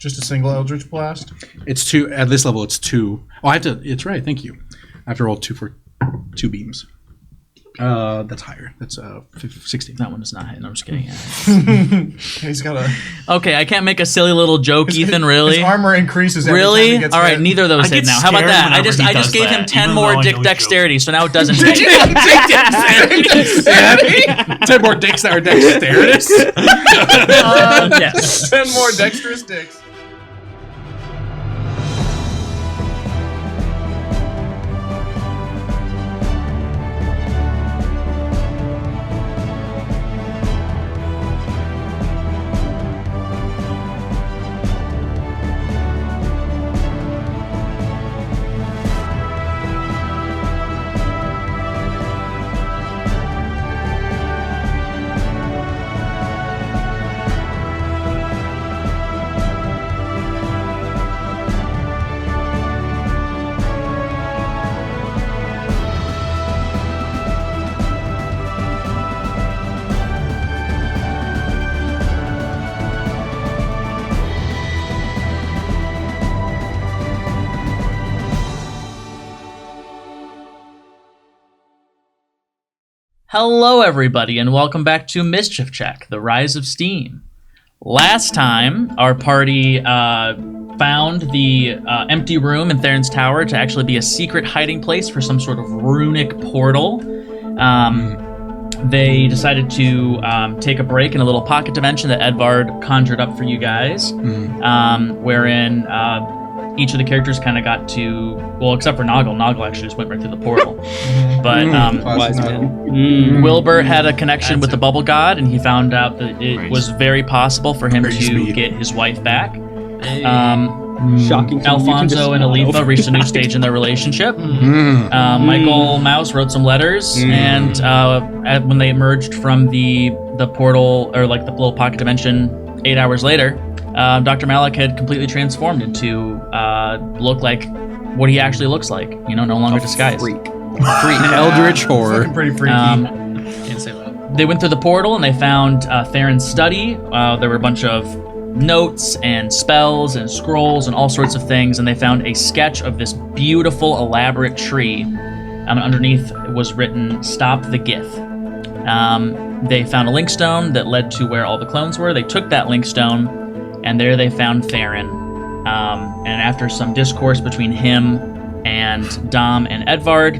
Just a single Eldritch Blast? It's 2. At this level, it's 2. Oh, I have to... It's right. Thank you. I have to roll 2 for 2 beams. That's higher. That's 16. That one is not hitting. I'm just kidding. He's got a... Okay, I can't make a silly little joke, Ethan, really? His armor increases every time Really? he gets All right, hit. neither of those hit now. How about that? I just gave him 10 more dexterity, so now it doesn't hit. 10 more dicks that are dexterous? Yes. 10 more dexterous dicks. Hello, everybody, and welcome back to Mischief Check, The Rise of Steam. Last time, our party found the empty room in Theron's tower to actually be a secret hiding place for some sort of runic portal. They decided to take a break in a little pocket dimension that Edvard conjured up for you guys, wherein each of the characters kind of got to, well, except for Noggle. Noggle actually just went right through the portal. But Wise man. Wilbur had a connection with the Bubble God, and he found out that it was very possible for him to get his wife back. Shocking. Alfonso and Aletha reached a new stage in their relationship. Michael Mouse wrote some letters, and when they emerged from the portal, or like the little pocket dimension 8 hours later, Dr. Malik had completely transformed into look like what he actually looks like. You know, no longer disguised. Freak. An eldritch horror. Looking pretty freaky. Can't say that. They went through the portal and they found Theron's study. There were a bunch of notes and spells and scrolls and all sorts of things, and they found a sketch of this beautiful, elaborate tree. Underneath was written, "Stop the Gith." They found a link stone that led to where all the clones were. They took that link stone, and there they found Theron. And after some discourse between him and Dom and Edvard,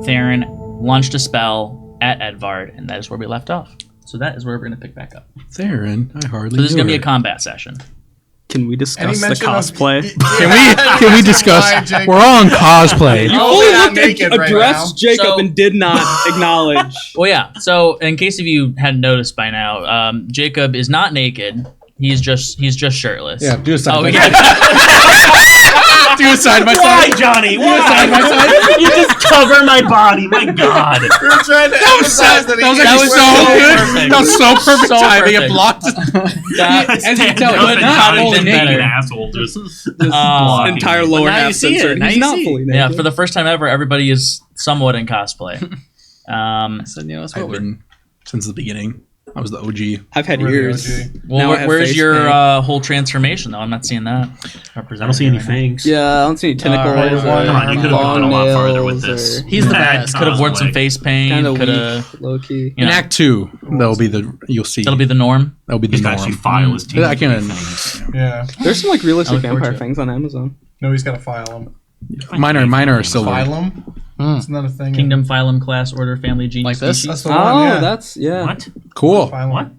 Theron launched a spell at Edvard, and that is where we left off. So that is where we're going to pick back up. Theron, I hardly So this is going to knew be a combat session. Can we discuss the mention of- cosplay? Can we discuss? Jacob. We're all in cosplay. You Fully fully looked naked at, right addressed now. Jacob So- and did not acknowledge. Well, yeah. So in case of you hadn't noticed by now, Jacob is not naked. He's just shirtless. Yeah, do a side Oh, by yeah. side. Do a side by Why, side. Johnny? Do a side by side. You just cover my body. My God. We were trying to emphasize that he That was so good. perfect. That was so perfect So timing. perfect. It blocked. That- As you can tell, Could it's not not have fully been naked. better. asshole just blocking Entire me. lower Now you half see it. censored. Now He's you not see fully it. naked. Yeah, for the first time ever, everybody is somewhat in cosplay. So, you know, that's I've what we're... been since the beginning. I was the OG. I've had We're the years. OG. Well, Now I have where's face your paint. whole transformation, though? I'm not seeing that. I don't see any fangs. Yeah, I don't see any tentacles. right, or come on, you could've gone a lot long farther with nails this. or- He's the Could bad have worn some cosplay. face paint. Kind of Could have. weak, low key. You In know, Act 2, that'll be the you'll see. that'll be the norm. That'll be the He's got to norm. actually file his teeth. I can't. Yeah. There's some like realistic I look forward vampire to it. fangs on Amazon. No, he's got to file them. Mine are silver. Phylum? It's not a thing. Kingdom, phylum, class, order, family, gene, Like this? species. That's the one, yeah. That's What? Cool. All Phylum. What?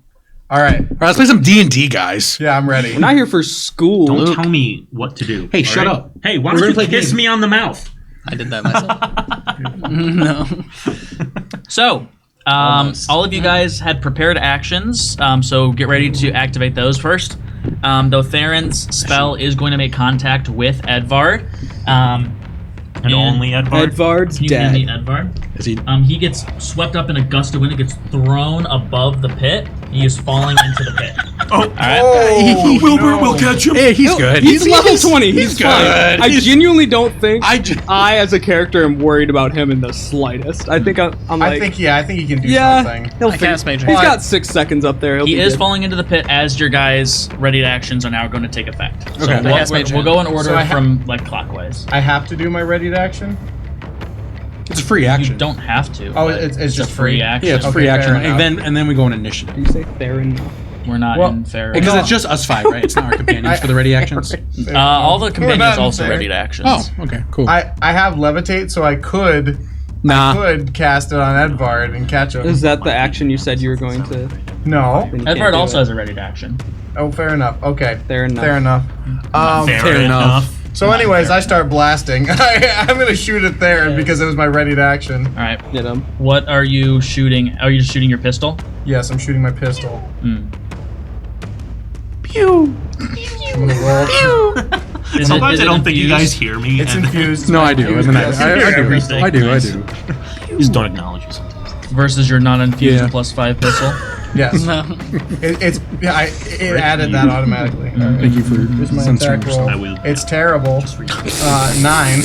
All right. right, let's play some D&D, guys. Yeah, I'm ready. we're not here for school. Don't tell me what to do. Hey, all shut right? up. Hey, why We're don't gonna you play kiss games. me on the mouth? I did that myself. No. So, all of you guys had prepared actions, so get ready to activate those first. Though Theron's spell is going to make contact with Edvard. And only Edvard? Edvard's You can meet dead. Edvard. Is he? He gets swept up in a gust of wind. It gets thrown above the pit. He is falling into the pit. All right. Oh, Wilbur no. will catch him. Hey, he's good. He's level 20. He's good. fine. I genuinely don't think I as a character, am worried about him in the slightest. I think I'm like, I think he can do yeah, something. he'll I figure. cast Major. He's got 6 seconds up there. He'll He be is good. falling into the pit as your guys' ready to actions are now going to take effect. So Okay. we'll go in order So I ha- from like clockwise. I have to do my ready to action. It's a free action. You don't have to. Oh, but it's a just free free. action. Yeah, it's Okay, free fair action, enough. and then we go on initiative. You say Theron? We're not Well, in fair. Because No. it's just us 5, right? It's not our companions for the ready actions. All the companions not also fair. ready to actions. Oh, okay, cool. I have levitate, so I could cast it on Edvard and catch him. Is that the action you said you were going to? No. Then you Edvard can't do also it. has a ready to action. Oh, fair enough. Okay. Fair enough. Fair enough. Fair enough. So, anyways, I start blasting. I'm gonna shoot at Theron because it was my ready to action. All right. Get him. What are you shooting? Are you just shooting your pistol? Yes, I'm shooting my pistol. Pew. I'm gonna roll. Sometimes I don't think you infused? guys hear me. It's and infused. No, I do. I mean, Yes. I do. everything. I do. I Nice. do. you just don't acknowledge you sometimes. versus your non-infused Yeah. +5 pistol. Yes. No. It added that automatically. Thank you for Here's my censoring attack roll. yourself. I will. It's terrible. 9.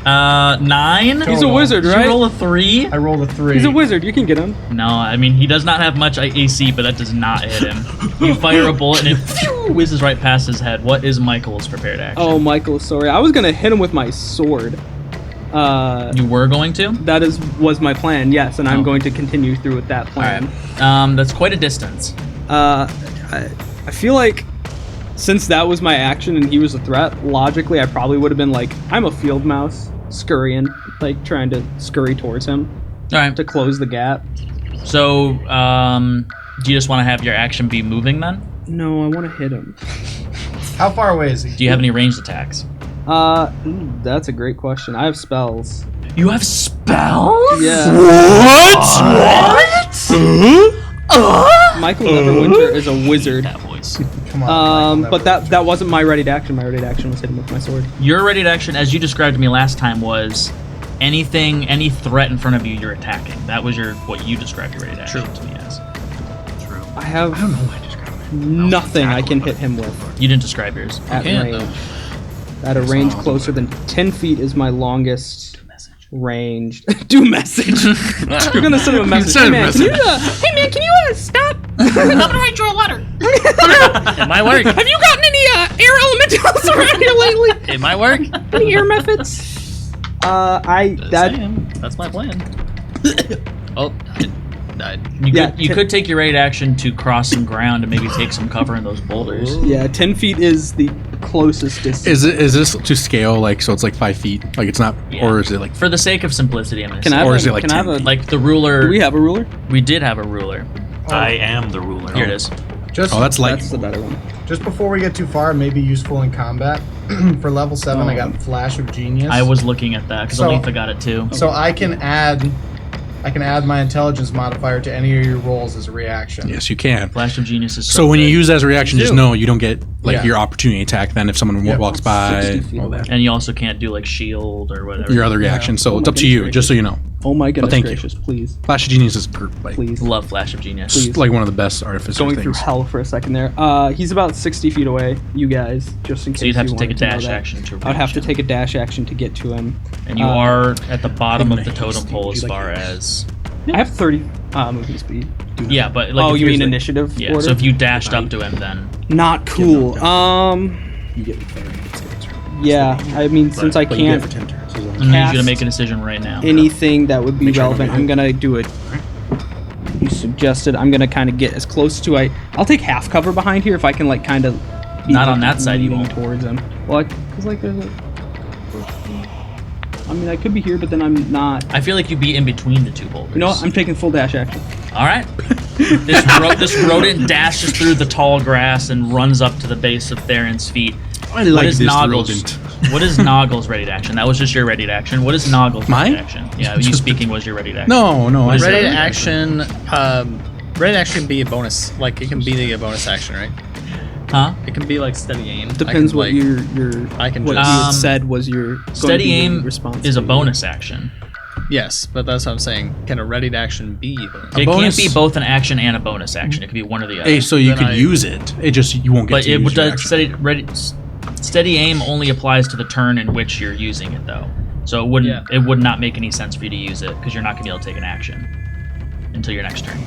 9. He's a wizard, Did you right? roll a 3? I rolled a 3. He's a wizard. You can get him. No, I mean he does not have much AC, but that does not hit him. You fire a bullet and it phew, whizzes right past his head. What is Michael's prepared action? Oh, Michael, sorry. I was gonna hit him with my sword. You were going to? That was my plan. Yes, and I'm Oh. going to continue through with that plan. That's quite a distance. I feel like since that was my action and he was a threat, logically I probably would have been like, I'm a field mouse, scurrying, like trying to scurry towards him All right. to close the gap. So, do you just want to have your action be moving then? No, I want to hit him. How far away is he? Do you have any ranged attacks? That's a great question. I have spells. You have spells? Yeah. Michael Neverwinter is a wizard. That voice. Come on. Michael, But that wasn't my ready to action. My ready to action was hitting with my sword. Your ready to action, as you described to me last time, was any threat in front of you, you're attacking. That was what you described your ready to action to me as. True. I have I don't know why I just got it. nothing I can hit him with You didn't describe yours. at can, range. though. At a range closer than 10 feet is my longest range. Do message. You're gonna send him a message. Send Hey him a man, can you, message. hey man, can you stop? I'm gonna write you a letter. It might work. Have you gotten any air elementals around here lately? It might work. Any air methods? That's my plan. Oh, it died. You could take your raid action to cross some ground and maybe take some cover in those boulders. Yeah, 10 feet is the closest distance. Is this to scale, like, so it's like 5 feet? Like, it's not, Yeah. or is it like, For the sake of simplicity, I'm gonna Can say. I have or a, is it like can I have 10 a, Like the ruler. do we have a ruler? We did have a ruler. I am the ruler. Here it is. Just, oh, that's light. That's the better one. just before we get too far, it may be useful in combat. For level 7, I got Flash of Genius. I was looking at that because So- Aletha got it too. So I can add my intelligence modifier to any of your rolls as a reaction. Yes, you can. Flash of Genius is So when you good. use it as a reaction, just do. know you don't get like Yeah. your opportunity attack. Then if someone Yeah. walks by, 60 feet all away. that, And you also can't do like shield or whatever. your other reaction. So Oh it's my up to you. goodness Just so you know, Oh my goodness thank you. gracious, please. Flash of Genius is like Please. Love Flash of Genius. Please. like one of the best artificer Going things. through hell for a second there. He's about 60 feet away, you guys, just in case So you'd have you to take a wanted to know dash that. action to. I'd have to reach take a dash action to get to him. him. And you are at the bottom I'm of the gonna totem haste pole you. as Would you far like as. I have 30 moving speed. Yeah, but like. Oh, if you was, mean like- initiative Yeah. order? So if you dashed up to him, then. Not cool. You get it. Yeah, I mean, since I But you get it can't for 10 turns. I need you to Cast make a decision right now. anything that would be Make sure I don't relevant, get I'm gonna do it. You suggested I'm gonna kind of get as close to I'll take half cover behind here if I can like kind of. Not on that side, you leaning won't. towards him. Well, because like there's a. I mean, I could be here, but then I'm not. I feel like you'd be in between the two boulders. You know what? I'm taking full dash action. All right. This rodent dashes through the tall grass and runs up to the base of Theron's feet. I What like is this Noggles? rodent. What is Noggles' ready to action? That was just your ready to action. What is Noggles' Mine? ready to action? Yeah, you speaking was your ready to action. No, no. I Is said- Ready to action. Ready to action can be a bonus. Like it can be a bonus action, right? Huh? It can be like steady aim. Depends I can, what like, your I can what just- you had said was your going to Steady be aim response is a to- bonus action. Yes, but that's what I'm saying. Can a ready to action be? It bonus- can't be both an action and a bonus action. It could be one or the other. Hey, so you Then could I- use it. It just you won't get But to it use your does action. steady aim only applies to the turn in which you're using it, though. So it would not make any sense for you to use it because you're not gonna be able to take an action until your next turn.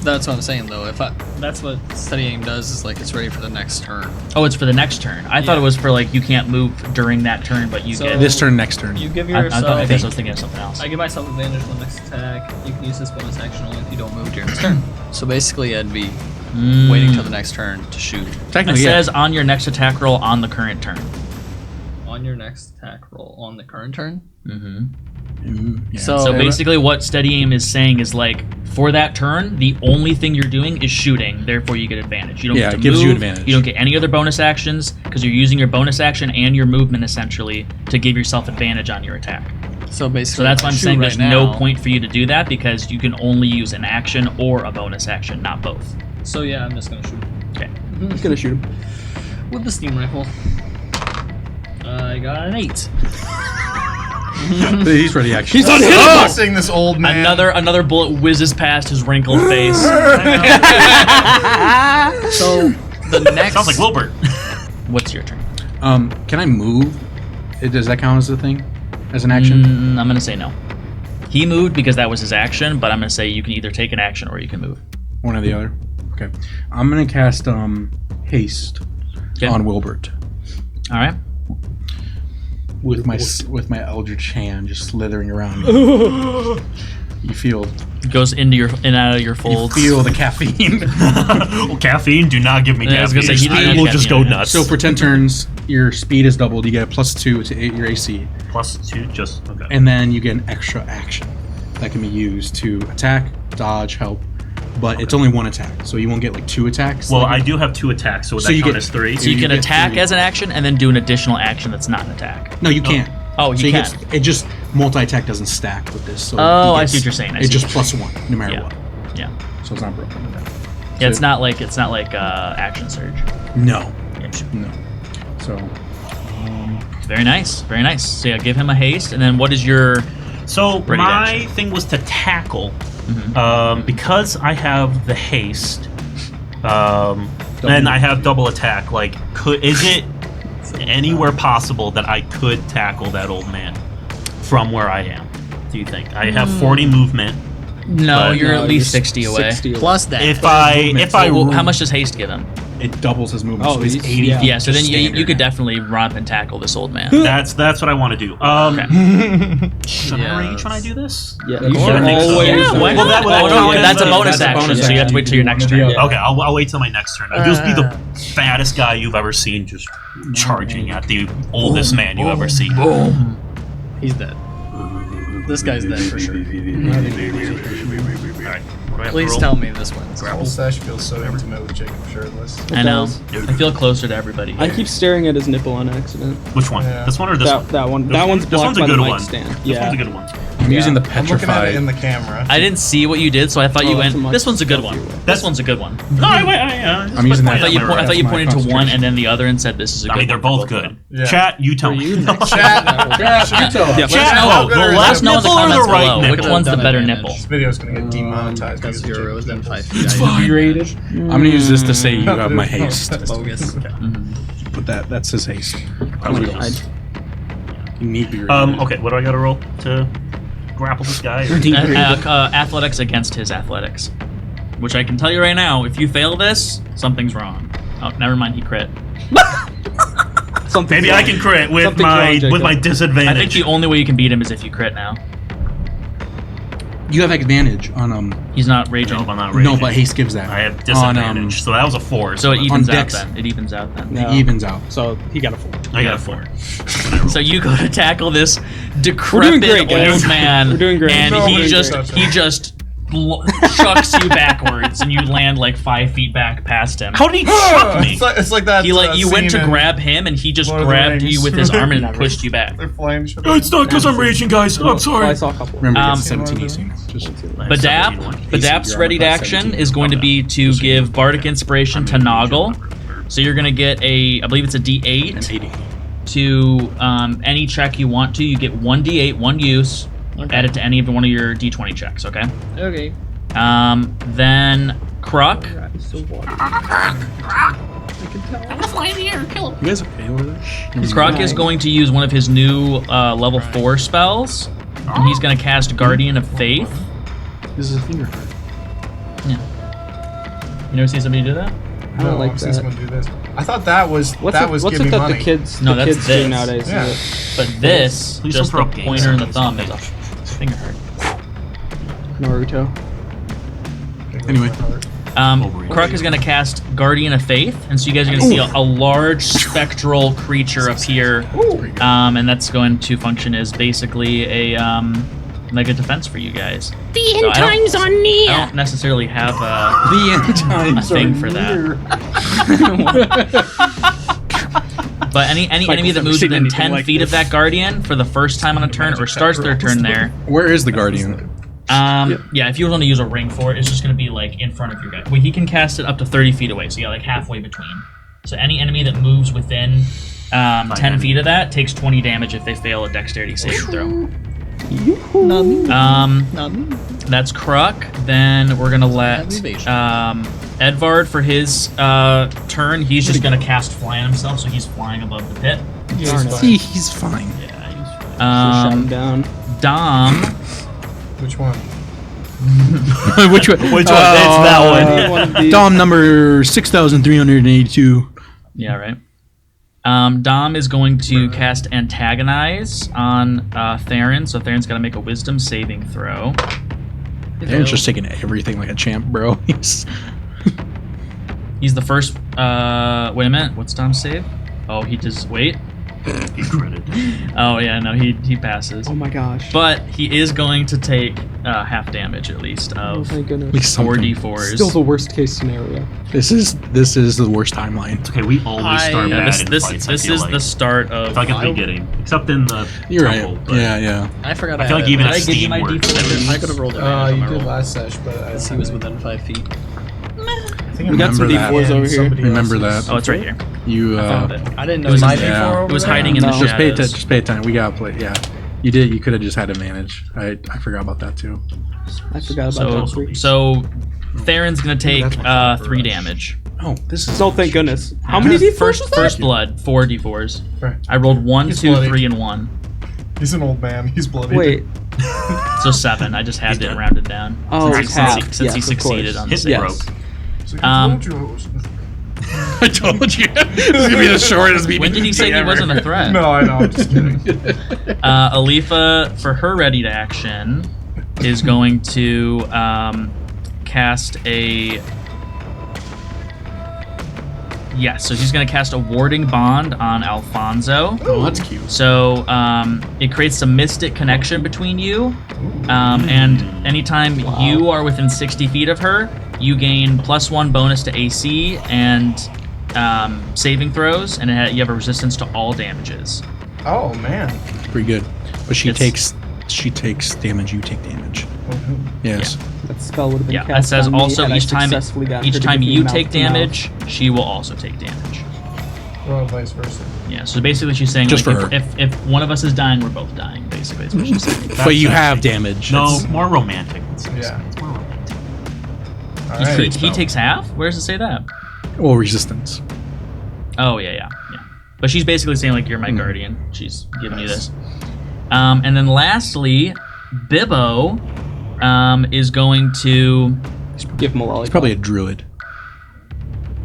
That's what I'm saying, though. That's what steady aim does, is like it's ready for the next turn. Oh, it's for the next turn. I thought it was for like you can't move during that turn, but you So- get. This turn, next turn. You give I yourself. guess I was thinking of something else. I give myself advantage on the next attack. You can use this bonus action only if you don't move during this turn. So basically, I'd be waiting till the next turn to shoot. It Technically, says on your next attack roll on the current turn. On your next attack roll on the current turn. yeah. So basically, what steady aim is saying is like for that turn, the only thing you're doing is shooting. Therefore, you get advantage. You don't get to it gives move, you advantage. You don't get any other bonus actions because you're using your bonus action and your movement essentially to give yourself advantage on your attack. So basically, So that's if why I I'm shoot saying right there's no now- point for you to do that because you can only use an action or a bonus action, not both. So yeah, I'm just gonna shoot Okay. He's gonna shoot him. with the steam rifle. I got an 8. He's ready. Action. He's unhittable. Tossing this old man. Another bullet whizzes past his wrinkled face. So the next. Sounds like Wilbert. What's your turn? Can I move? Does that count as a thing? As an action? I'm gonna say no. He moved because that was his action, but I'm gonna say you can either take an action or you can move. One or the other. Okay. I'm gonna cast haste Okay. on Wilbert All right. with my eldritch hand just slithering around. You feel Goes into your and out of your you folds. feel the caffeine. Well, caffeine, do not give me Yeah, I was caffeine. gonna say, he I didn't will have just go caffeine. nuts. So for 10 turns, your speed is doubled. You get a +2 to your AC, +2, just okay. and then you get an extra action that can be used to attack, dodge, help. But it's only one attack, so you won't get like 2 attacks. Well, like, I do have 2 attacks, so would So that you count get- as 3? So you You can get attack 3. as an action and then do an additional action that's not an attack. No, you can't. Oh, So you you can. get, it just multi-attack doesn't stack with this. So Oh, he I gets- see what you're saying. I It's see just what you're +1 no matter Yeah. what. Yeah. So it's not broken. Yeah, it's not like action surge. No, Yeah. no. So Very nice. Very nice. So yeah, give him a haste, and then what is your So Ready my action. thing was to tackle, Mm-hmm. because I have the haste, and I have double attack. Like, is it anywhere possible that I could tackle that old man from where I am? Do you think I have 40 movement? No, But- you're No, at least 60 away. 60 plus that. If I Well, how much does haste give him? it doubles his movement. Oh, so he's he's- 80. yeah. feet Yeah, so then just you standard could now. definitely run up and tackle this old man. that's what I want to do. Should I Yes. rage when I do this? Yeah, you Yeah, should I think so. always. Yeah, why Well, not? that- well, Oh, that no, counts. that's a That's bonus a action, bonus so you have to wait till your next turn. Yeah. Okay, I'll wait till my next turn. I'll just be the fattest guy you've ever seen, just charging at the oldest man you ever see. He's dead. This guy's dead for sure. Alright, what do I have to Please roll? tell me this wins. This whole sesh feels so intimate with Jacob shirtless. I know. I feel closer to everybody. I keep staring at his nipple on accident. Which one? Yeah. This one or this one? That one. That one's This blocked one's a by the good mic one. stand. This Yeah. one's a good one. I'm using the I'm looking at it in petrified. the camera. I didn't see what you did, so I thought you Oh, that's went. a much This one's a good one. stealthier way. This one's a good one. No, I'm using that. I thought you, my I thought you my pointed to one concentration. and then the other and said this is a good I mean, they're one for both of good. them. Yeah. Chat, you tell me. Chat, you tell us. Yeah. Chat, How oh, good the are left Let us know in the nipple or the comments right below. nipple? Which one's the Double better advantage. nipple? This video's gonna get demonetized Because because you're Jacob within did 5 this. feet. It's I know. figurated. I'm gonna use this to say you have my haste. Bogus. But that's his haste. Oh my god. You need to be ready. Okay, what do I gotta roll to grapple this guy? Athletics against his athletics. Which I can tell you right now, if you fail this, something's wrong. Oh, never mind, he crit. Something's Maybe I wrong. can crit with Something's wrong, my Jacob. disadvantage. I think the only way you can beat him is if you crit now. You have advantage on He's not raging. Nope, I'm not raging. No, but haste gives that. I have On, disadvantage, so that was a 4. So it on evens out dex. then. It evens out then. No. It evens out. So he got a 4. I got a 4. So you go to tackle this decrepit great, guys. old man, We're doing great. and No, he we're just doing great. chucks you backwards, and you land like 5 feet back past him. How did he chuck me? It's like that. He you went scene to in grab him, and he just Lord of the grabbed Rings. you with his arm and pushed you back. They're flying shit. It's not because I'm raging, guys. I'm Oh, I sorry. saw a couple. Remember, Um, it's 17 AC. Just Badap's ready to action is going to be to give Bardic Inspiration to Noggle. So you're going to get I believe it's a D8 80. to any check you want to. You get 1d8, one use, Add it to any of one of your d20 checks, okay? Okay. Then Kruk. You guys okay over there? Kruk is going to use one of his new level 4 spells, and he's going to cast Guardian of Faith. This is a finger heart. Yeah. You never seen somebody do that? I don't like I've seen that. someone do this. I thought that was What's give it me that money. the kids, No, the that's kids this. do nowadays? Yeah. Is But this, Please just the don't throw up pointer and the games. thumb, is a finger heart. it Naruto? Anyway. Kruk is going to cast Guardian of Faith, and so you guys are going to see a large spectral creature appear, and that's going to function as basically a like a defense for you guys. The end times are near. I don't necessarily have The end times a thing are for near. but any enemy Michael's that never moves seen within anything 10 like feet of this. that Guardian for the first time on a turn or starts their turn there. Where is the Guardian? Yeah, if you want to use a ring for it, it's just going to be like in front of your guy. Well, he can cast it up to 30 feet away, so yeah, like halfway between. So any enemy that moves within 10 feet of that takes 20 damage if they fail a dexterity saving throw. Not me. Not me. That's Kruk. Then we're gonna let Edvard for his turn. He's just gonna cast fly on himself, so he's flying above the pit. Darn it. He's fine. Yeah, Shut him down. Dom. Which one? Which one? Which one? It's that one. One of these. Dom number 6,382. Yeah, right. Dom is going to cast Antagonize on Theron, so Theron's got to make a Wisdom saving throw. Aaron's just taking everything like a champ, bro. He's the first. Wait a minute. What's Dom's save? Oh, he just wait. He critted. Oh yeah, no, he passes. Oh my gosh. But he is going to take half damage at least Oh of thank goodness. At least something. 4d4s. Still the worst case scenario. This is the worst timeline. It's okay, we always start Yeah, bad in this fights, I this feel is like. the start of. It's like at the beginning, except in the You're temple, right. but Yeah. I forgot. I feel like had even it. a Did I give you Steam my works. D4? I could have rolled advantage on You my did roll. last sesh, but I He was within 5 feet. I think I We got some remember that. D4s over here. Somebody Remember else's. that. Oh, it's right here. You I found it. I didn't know It was my in- D4 over It was there. hiding in the No. just pay shadows. just pay attention. We gotta play. Yeah, you did. You could have just had advantage. I forgot about that too. I forgot about So that. so Theron's gonna take That's my 3 damage. Oh, this is. So thank goodness. How many D4s was that? First blood, 4 d4s. Right. I rolled 1, He's 2, bloody. 3, and 1. He's an old man. He's bloody. Wait. So 7. I just had He's it dead. rounded down. Oh, since it's he, half. since he Yes, of succeeded course. on the Hit save. broke. It's like, I Um, told you it was- I told you. This is gonna be the shortest meeting. When did he say he wasn't a threat? No, I know. I'm just kidding. Alifa, for her ready to action, is going to cast a. Yeah, so she's going to cast a warding bond on Alfonso. Oh, that's cute. So it creates a mystic connection between you, and anytime you are within 60 feet of her, you gain +1 bonus to AC and saving throws, and you have a resistance to all damages. Oh man. Pretty good. But she It's- takes damage. You take damage. Yes. That spell would have been Yeah, cast it says on me also had I each time successfully gotten her each to time give me you mouth take to mouth. damage, she will also take damage. Or vice versa. Yeah, so basically she's saying Just like, for her. if one of us is dying, we're both dying. Basically, is what she's saying. But you have damage. No, That's- more romantic. Yeah. It's more romantic. All He, right. he takes half. Where does it say that? Well, resistance. Oh yeah. But she's basically saying like you're my guardian. She's giving you this. And then lastly, Bibbo is going to. Give him a lollipop. He's probably a druid.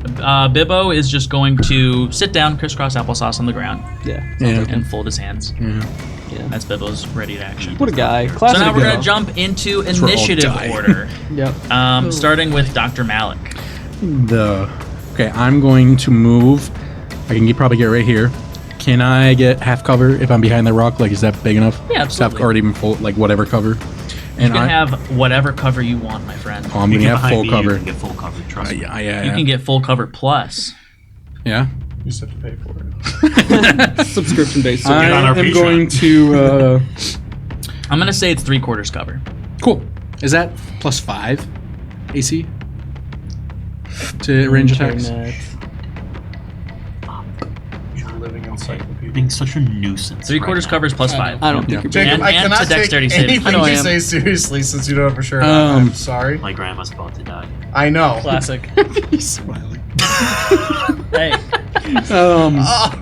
Bibbo is just going to sit down, crisscross applesauce on the ground, Yeah. Yeah. and fold his hands. Yeah. Yeah. That's Bibbo's ready to action. What a guy. So Classic now we're Bibbo. gonna jump into where all initiative die. order, Yep. starting with Dr. Malik. Okay, I'm going to move. I can probably get right here. Can I get half cover if I'm behind the rock? Like, is that big enough? Yeah, Just have absolutely. already been full, like whatever cover. You And can have whatever cover you want, my friend. Oh, I'm You gonna get have behind full me, cover. You can get full cover. Trust me. Yeah. You can get full cover plus. Yeah. You just have to pay for it. Subscription based. I get on our am Patreon. going to. I'm gonna say it's 3/4 cover. Cool. Is that +5 AC to range attacks? You're living in You're being such a nuisance. 3/4 now. covers +5. I don't think you're Jacob, And- I and cannot to dexterity take saving. anything I know I you am. say seriously since you don't have a shirt on. I'm sorry. My grandma's about to die. I know. Classic. He's smiling. Hey, Ah,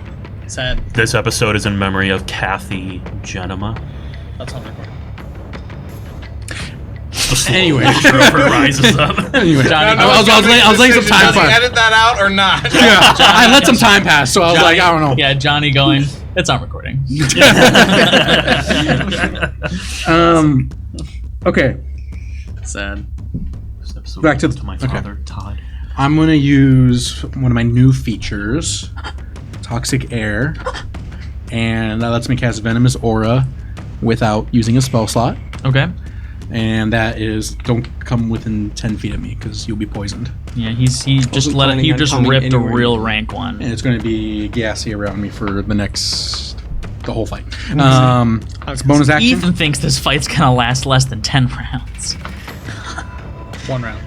sad. This episode is in memory of Kathy Genema. That's on record. The slow Anyway. introvert rises up. Anyway, Johnny, I was laying some time Does he for. edit that out or not? Yeah, I let some time pass, so I was like, I don't know. Yeah, Johnny going. It's on recording. Okay, Sad. This episode Back to goes the- my okay. father, Todd. I'm gonna use one of my new features, Toxic Air, and that lets me cast Venomous Aura without using a spell slot. Okay. And that is, don't come within 10 feet of me because you'll be poisoned. Yeah, he just Wasn't let it. planning He on just coming ripped a anywhere. real rank one. And it's going to be gassy around me for the whole fight. Bonus action. Ethan thinks this fight's gonna last less than 10 rounds. 1 round.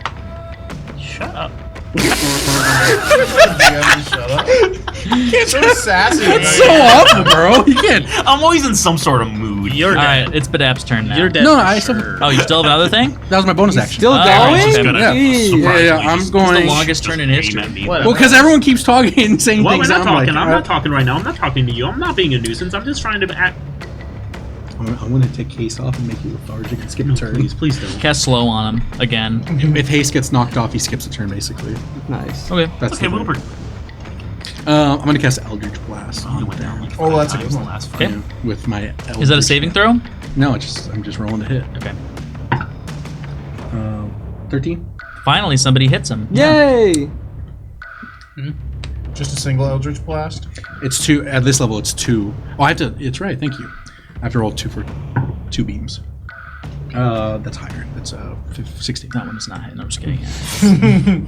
Shut up. Shut up. So sassy. It's so awful, bro. You can't. I'm always in some sort of mood. You're All dead. right, it's Badap's turn now. You're dead. No, for I sure. still- Oh, you still have another thing? That was my bonus action. Still Alright, going? Just gonna Yeah. surprisingly Yeah, I'm just going- The Just longest turn in aim history. at me. Whatever. Well, because everyone keeps talking and saying Well, things. we're not I'm talking. like, I'm not talking right now. I'm not talking to you. I'm not being a nuisance. I'm just trying to act. I'm going to take haste off and make you lethargic and skip a turn. Please don't. Cast slow on him again. If haste gets knocked off, he skips a turn, basically. Nice. Okay. That's Okay, the Wilbur. I'm going to cast Eldritch Blast Oh, it went down like Oh, 5 that's a times good the one. last fight. Okay. with my. Is that a saving throw? No, I'm just rolling to hit. Okay. 13. Finally, somebody hits him. Yay! Just a single Eldritch Blast. It's 2 at this level. It's 2. Oh, I have to. It's right. Thank you. I have to roll 2 for 2 beams. That's higher. That's 16. That one is not hitting. I'm just kidding.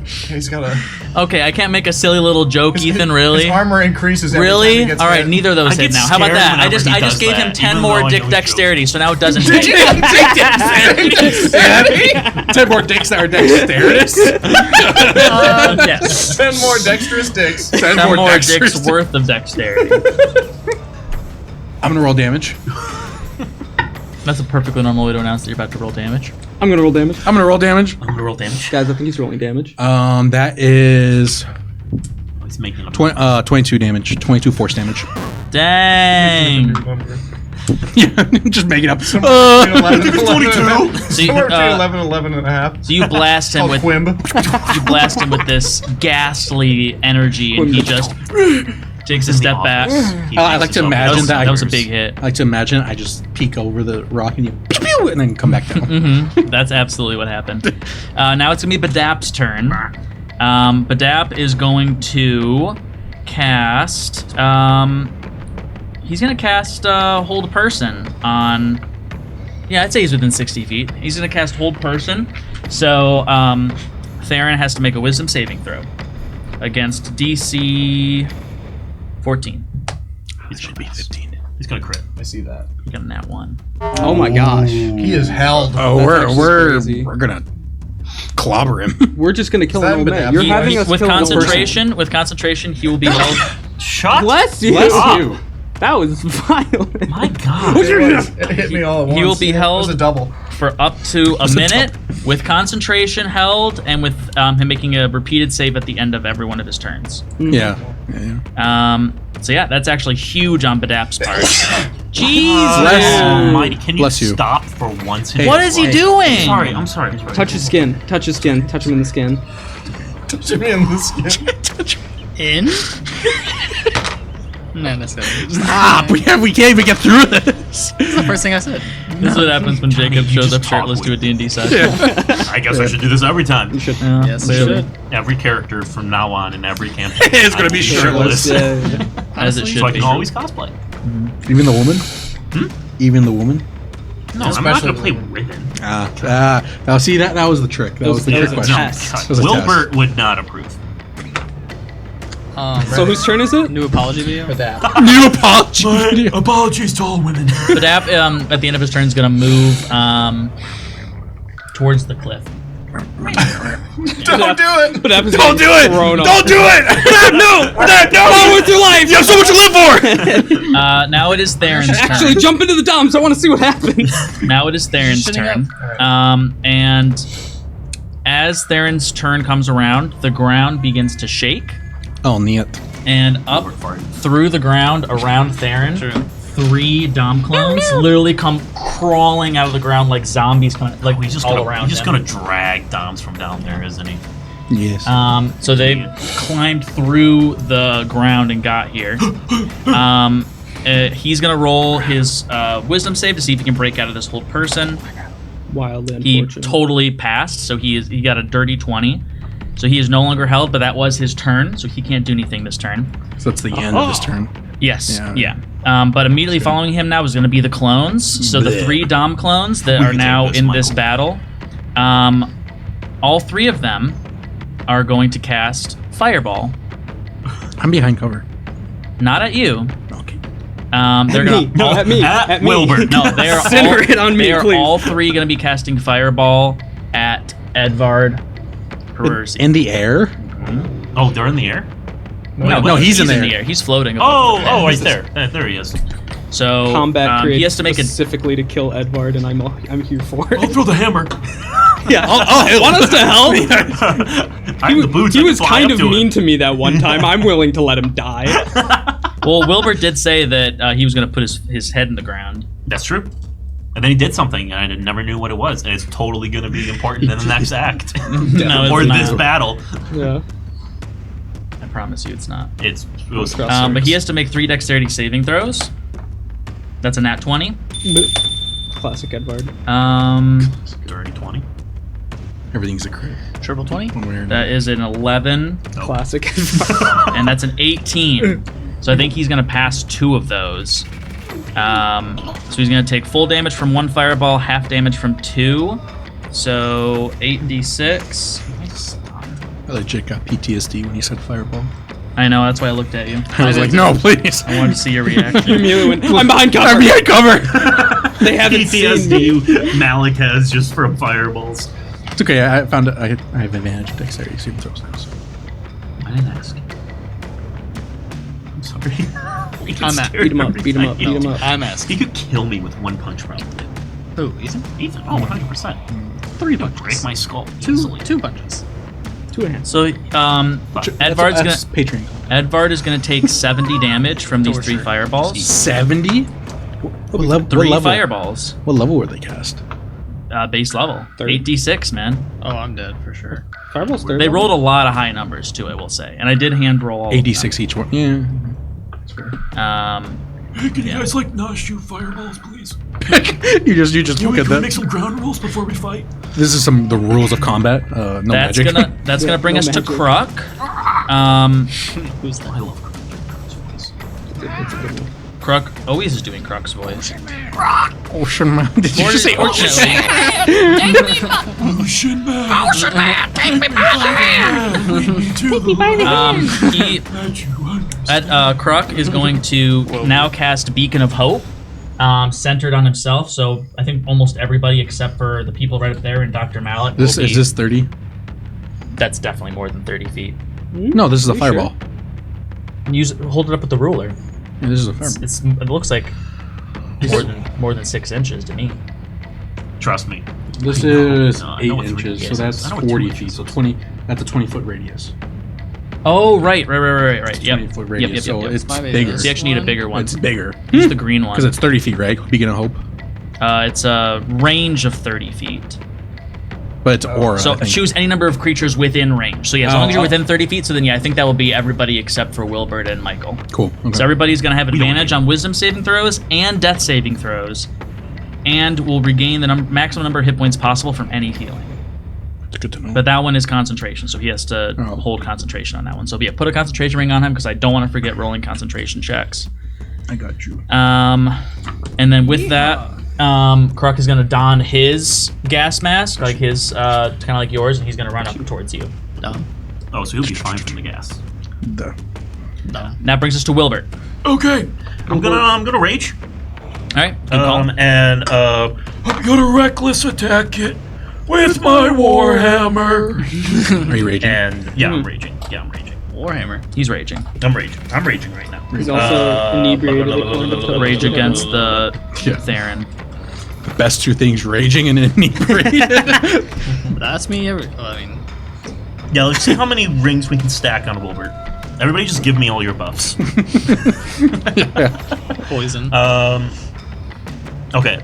He's got a. Okay, I can't make a silly little joke, Ethan. Really? His armor increases every time Really? he gets All right, hit. neither of those I hit get now. How about scared that? I whenever just he I just does gave him that, 10 even more though I dick know dexterity, so now it doesn't hit. 10 more dicks that are dexterous. Yes. 10 more dexterous dicks. 10 10 more dexterous dicks worth of dexterity. I'm gonna roll damage. That's a perfectly normal way to announce that you're about to roll damage. I'm gonna roll damage. I'm gonna roll damage. I'm gonna roll damage. Guys, I think he's rolling damage. That is He's making a 22 damage. 22 force damage. Dang. Yeah, just make it up. 22. So you, Somewhere between 11 uh, and 11 and a half. So you blast him Called with Quimb. you blast him with this ghastly energy, and he just takes a step back. I like to imagine that. That was a big hit. I like to imagine I just peek over the rock and you pew, pew, and then come back down. That's absolutely what happened. Now it's gonna be Badap's turn. Badap is going to cast. He's gonna cast Hold a Person on. Yeah, I'd say he's within 60 feet. He's gonna cast Hold Person. So Theron has to make a Wisdom saving throw against DC 14. It should be 15. He's gonna crit. I see that. You got a nat 1. Oh my gosh. He is held. Oh, That's actually crazy. we're gonna clobber him. We're just gonna kill Is an that old man. Badap? You're He- having us With kill an old person. concentration, he will be held. Shut. Bless you. Bless up. you. That was violent. My God. It hit me all at once. He will be It was held a double. for up to a minute with concentration held and with him making a repeated save at the end of every one of his turns. Yeah. So yeah, that's actually huge on Badap's part. Bless Jesus! Almighty, can you Bless you. stop for once? in What your is he life? doing? Sorry, I'm sorry. Touch his skin. Touch his skin. Touch him in the skin. Touch me in the skin. In? No, that's good. Stop! We can't even get through this. That's the first thing I said. This is what happens when Jacob you shows just up shirtless talk to a with D&D session. I guess I should do this every time. You should. Yeah, Yes, you clearly. should. Every character from now on in every campaign. It's gonna be I'm shirtless. Yeah, yeah. As it Honestly, should So I be. can always cosplay. Even the woman? Even the woman? No, I'm not Especially gonna play women. Ribbon. Now see that was the trick. That was the It trick was a question. test. That was a Wilbert would not approve. So whose turn is it? New apology video? Badap. test. New apology video. Apologies to all women. Badap, at the end of his turn, is going to move towards the cliff. Don't do it! What happens? Don't do it! Don't do it! No! Oh, with your life! You have so much to live for! Now it is Theron's turn. Actually, jump into the dumps. I want to see what happens. Now it is Theron's turn. And as Theron's turn comes around, the ground begins to shake. Oh, neat. And up through the ground around Theron, 3 Dom clones literally come crawling out of the ground like zombies, like He's just all around. He's just gonna drag Doms from down there, isn't he? Yes. So they climbed through the ground and got here. He's gonna roll his wisdom save to see if he can break out of this hold person. Wildly He unfortunate. totally passed, so he got a dirty 20. So he is no longer held, but that was his turn, so he can't do anything this turn. So that's the end of his turn. Yes, yeah. But immediately following him now is going to be the clones. So the 3 Dom clones that are now in this battle, all 3 of them are going to cast Fireball. I'm behind cover. Not at you. Okay. They're Me. No, at me. At At me. Wilbur. No, they are Center all, it on me, they are please. all 3 going to be casting Fireball at Edvard Perversi. In the air? Oh, they're in the air? No, he's in the there. air. He's floating. Oh, above right there. There he is. So Combat created he has to make a. specifically to kill Edvard, and I'm here for I'll it. throw the hammer. Yeah. Want us to help? I have the boots. He I can was fly kind up of to mean it. to me that one time. I'm willing to let him die. Well, Wilbur did say that he was going to put his head in the ground. That's true. And then he did something, and I never knew what it was, and it's totally going to be important in the next act. No, it's or not. this battle. Yeah. I promise you, it's not. It was But he has to make 3 dexterity saving throws. That's a nat 20. Classic Edvard. dirty 20. Everything's a crit. Triple 20? One way or That another. is an 11, Classic Edvard. and that's an 18. So I think he's going to pass 2 of those. So he's going to take full damage from 1 fireball, half damage from 2. So 8d6. I legit got PTSD when you said fireball. I know, that's why I looked at you. I was like, no, please. I wanted to see your reaction. Immediately went, I'm behind cover. I'm behind cover. They haven't seen me. PTSD Malik has just from fireballs. It's okay. I found it. I have advantage of dexterity saving throws now. So. I didn't ask. I'm sorry. I'm at- Beat him up, beat him up, beat him up. I'm asking. He could kill me with 1 punch, probably. Who, Ethan? Ethan, oh, 100%. 3 Break punches. my skull. 2 easily. punches. 2.5. So Edvard's That's gonna Patreon. Edvard is gonna take 70 damage from these 3 fireballs. 70? What level? 3 what level? fireballs. What level were they cast? Base level. 8d6, man. Oh, I'm dead for sure. Fireball's third. They rolled a lot of high numbers too, I will say, and I did hand roll all. 86 each one. Yeah. That's fair. Of them. Hey, can you guys like not shoot fireballs, please? you just look at Can we make that. some ground rules before we fight? This is the rules of combat. No That's magic. that's gonna bring no us magic. to Kruk. Who's that? I love voice. Kruk always is doing Kruk's voice. Ocean Man. Did you just say ocean? Ocean man. Ocean Man, take me by the hand. Take me by the Kruk is going to now cast Beacon of Hope, centered on himself. So I think almost everybody except for the people right up there and Dr. Malik. Is this 30? That's definitely more than 30 feet. No, this is a fireball. Hold it up with the ruler. Yeah, this is a fireball. It looks like more than 6 inches to me. Trust me. This is No, I 8 know it's inches, so radius. that's I know it's 40 2 feet. inches. So 20. That's a 20-foot radius. Oh, right. Yep. 20-foot radius. So it's My bad. bigger. So you actually need a bigger one. It's bigger Use the green one. because it's 30 feet, right? Beacon of Hope, It's a range of 30 feet. but it's aura. So I think. choose any number of creatures within range. So yeah, as long as you're within 30 feet, so then yeah, I think that will be everybody except for Wilbert and Michael. Cool. Okay. So everybody's going to have don't advantage need- on wisdom saving throws and death saving throws, and will regain the maximum number of hit points possible from any healing. It's good to know. But that one is concentration, so he has to Oh. hold concentration on that one. So yeah, put a concentration ring on him because I don't want to forget rolling concentration checks. I got you. And then with that, Kruk is going to don his gas mask, like his, kind of like yours, and he's going to run up towards you. Dumb. Oh, so he'll be fine from the gas. Duh. Dumb. That brings us to Wilbert. Okay. I'm gonna rage. All right, good call. And I got a reckless attack kit. with my warhammer. Are you raging? And yeah, I'm raging. Warhammer. He's raging. I'm raging right now. He's also inebriated. according to Rage the- against the Yeah. Theron. The best two things: raging and inebriated. That's me. Yeah, let's see how many rings we can stack on Wilbert. Everybody just give me all your buffs. Poison. Okay.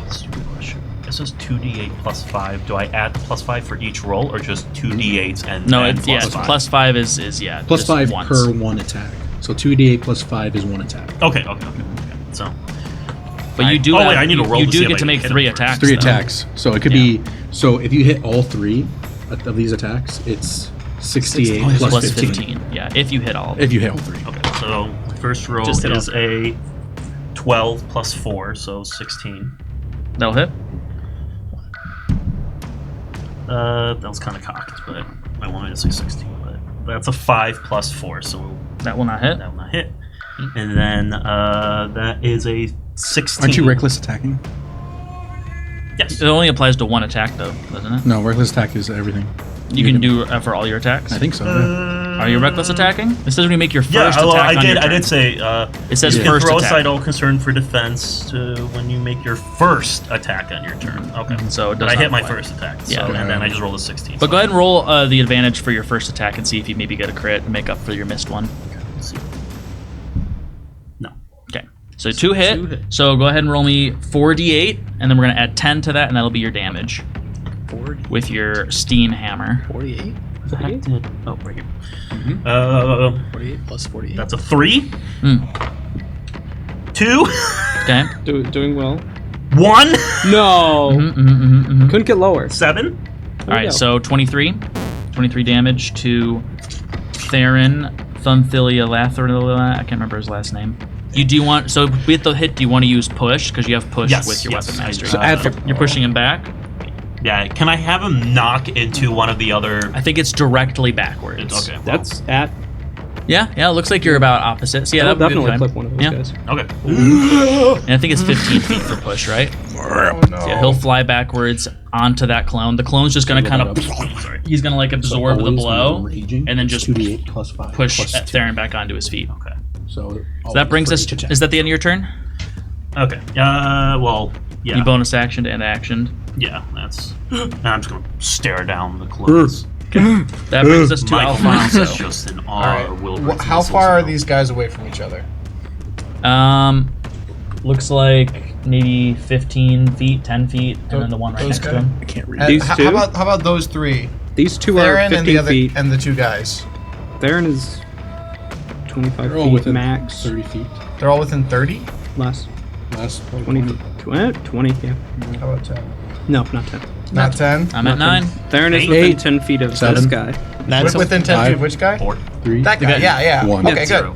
Let's do the question. This is 2d8 plus 5. Do I add the plus 5 for each roll, or just 2d8s and No, then it's yeah. plus 5? Plus 5 is yeah. Plus just 5 once. per one attack. So 2d8 plus 5 is one attack. Okay. So But you do. Oh, have, wait, I need to roll You to do see if get I to can make hit 3 him first. attacks. 3 though. attacks. So it could Yeah. be. So if you hit all 3 of these attacks, it's 68 Plus plus 15. Yeah, if you hit all. If you hit all 3. Okay, so first roll Just hit is a 12 plus 4, so 16. That'll hit. That was kind of cocked, but I wanted to say 16. But that's a 5 plus 4, so That will not hit. that will not hit. And then that is a 16. Aren't you reckless attacking? Yes. It only applies to one attack though, doesn't it? No, reckless attack is everything. You can do for all your attacks. I think so. yeah. Are you reckless attacking? It says when you make your Yeah, first well, attack on your I turn. did say. It says you can first throw attack. aside all concern for defense when you make your first attack on your turn. Okay. So it does But I not hit my apply. first attack. So, Yeah. and then I just rolled a 16. But go ahead and roll the advantage for your first attack and see if you maybe get a crit and make up for your missed one. Let's see. No. Okay. So 2 hit. 2 hit. So go ahead and roll me 4d8, and then we're gonna add 10 to that, and that'll be your damage 40, with your steam hammer. 48. The heck did? Oh, right here. 48 plus 48. That's a 3. Mm. 2. Okay. Doing well. 1. No. Mm-hmm. Couldn't get lower. 7. All right. go. So 23 damage to Theron Thunthilia Lathrilla. I can't remember his last name. Do you want so with the hit? Do you want to use push because you have push Yes, with your yes, weapon I mastery? do. So add You're pushing him back. Yeah. Can I have him knock into one of the other? I think it's directly backwards. Okay. well, That's at. Yeah. It looks like you're about opposite. So yeah, I'll that would be definitely good. clip one of those Yeah. guys. Okay. And I think it's 15 feet for push, right? Oh, no. So yeah, he'll fly backwards onto that clone. The clone's just gonna kind of. Sorry. He's gonna like absorb the blow and then just 2d8 plus 5 push plus 2. Theron back onto his feet. Okay. So That brings us. Is that the end of your turn? Okay. Well. Yeah. You bonus action to end action. Yeah. That's. I'm just gonna stare down the clothes. That brings us to Michael Myers is Alfonso. just in All awe. right. of Wilbert's How missiles far are now. these guys away from each other? Looks like maybe 15 feet, 10 feet, and then the one right Those next to guys? him. I can't read. And These how two? about those 3? These two are Theron 15 and the other feet. and the 2 guys. Theron is 25 They're all feet within max. 30 feet. They're all within 30. Less. Last 20, 20, yeah. How about 10? No, not 10. Not 10. I'm at 9. Theron is 8. within 10 feet of this 7. guy. That's Within 10 feet of which guy? 4. 3. That guy. Yeah, yeah. 1. Okay, good.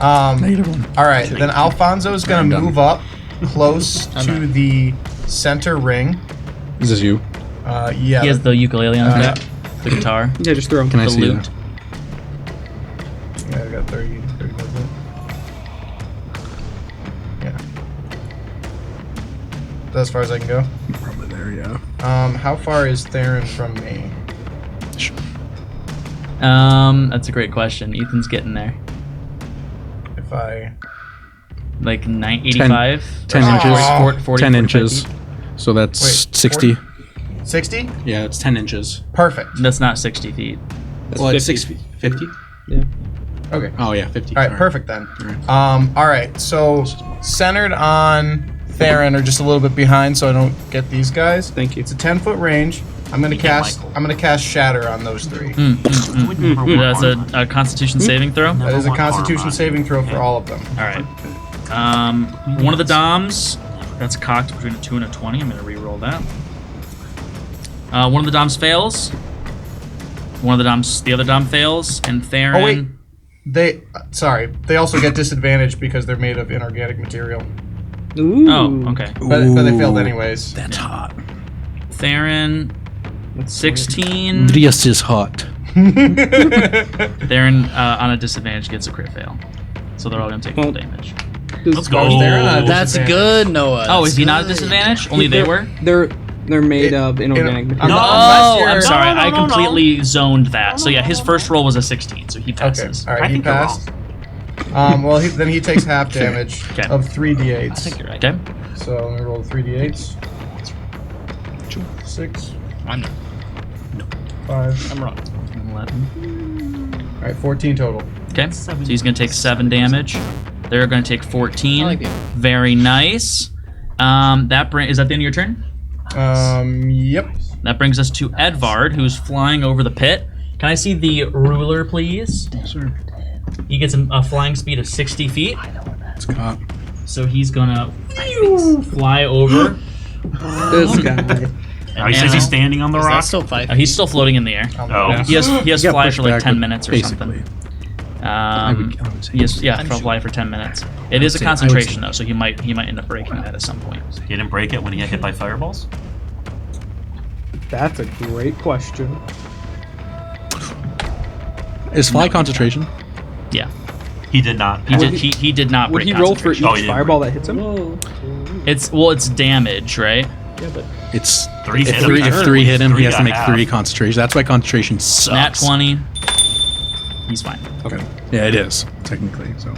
-1. All right, then Alfonso's gonna I'm done. move up close to the center ring. Is this you? Yeah. He has the ukulele on his Uh, back, the guitar, Yeah, just throw him. Can I the see lute. that? Yeah, I got 30 movement. Yeah. That's as far as I can go. Probably there, yeah. How far is Theron from me? That's a great question. Ethan's getting there. If I Like 85? 10 Oh. inches. 40, 10 45 inches. feet? So that's Wait, 60. 60? Yeah, it's 10 inches. Perfect. That's not 60 feet. That's Well, it's 50. 6 feet. 50? Yeah. Okay. Oh, yeah, 50. All right, Sorry. perfect then. All right. All right, so centered on Theron, or just a little bit behind, so I don't get these guys. Thank you. It's a 10-foot range. I'm gonna cast. Michael. I'm gonna cast Shatter on those 3. That's a Constitution saving throw. That is a want harm Constitution on saving throw for all of them. All right. One of the Doms, that's cocked between a 2 and a 20. I'm going to re-roll that. One of the Doms fails. The other Dom fails, and Theron. Oh wait, they also get disadvantage because they're made of inorganic material, Ooh. Oh, okay. but they failed anyways. That's hot. Theron, 16. Drias is hot. Theron on a disadvantage gets a crit fail, so they're all going to take full damage. Let's go. Theron on a That's disadvantage. good, Noah. Oh, That's is he not a good. disadvantage? Only they were. They're They're made of inorganic material. No, Oh, I'm you're- sorry. No, I no, completely zoned that. So yeah, his first roll was a 16, so he Okay. passes. All right. I He think you're passed. Well, then he takes half damage Okay. of 3d8s. I think you're right. Okay. So let me roll the 3d8s. 6, I'm not. 5. I'm wrong. 11. All right, 14 total. Okay. So he's gonna take 7 damage. They're gonna take 14. I like it. Very nice. Is that the end of your turn? Yep. That brings us to Edvard, who's flying over the pit. Can I see the ruler, please? Sir. He gets a flying speed of 60 feet. It's caught. So he's gonna fly over. This guy. Now he says he's standing on the Is that rock. still 5 He's still floating in the air. Oh. He has You got fly pushed for like back, 10 but minutes or basically. something. I would say Yes, yeah, fly for 10 minutes. It is a say- I would concentration say- though, so he might end up breaking that at some point. He didn't break it when he got hit by fireballs? That's a great question. Is fly concentration? Yeah, He did not. he did not Would break. he roll for each concentration. Oh, he didn't fireball that hits him? It's damage, right? Yeah, but It's Three if hit three, him. if 3 hit him, he has to Three make got 3 half. concentration. That's why concentration sucks. Nat 20. He's fine. Okay. Yeah, it is technically. So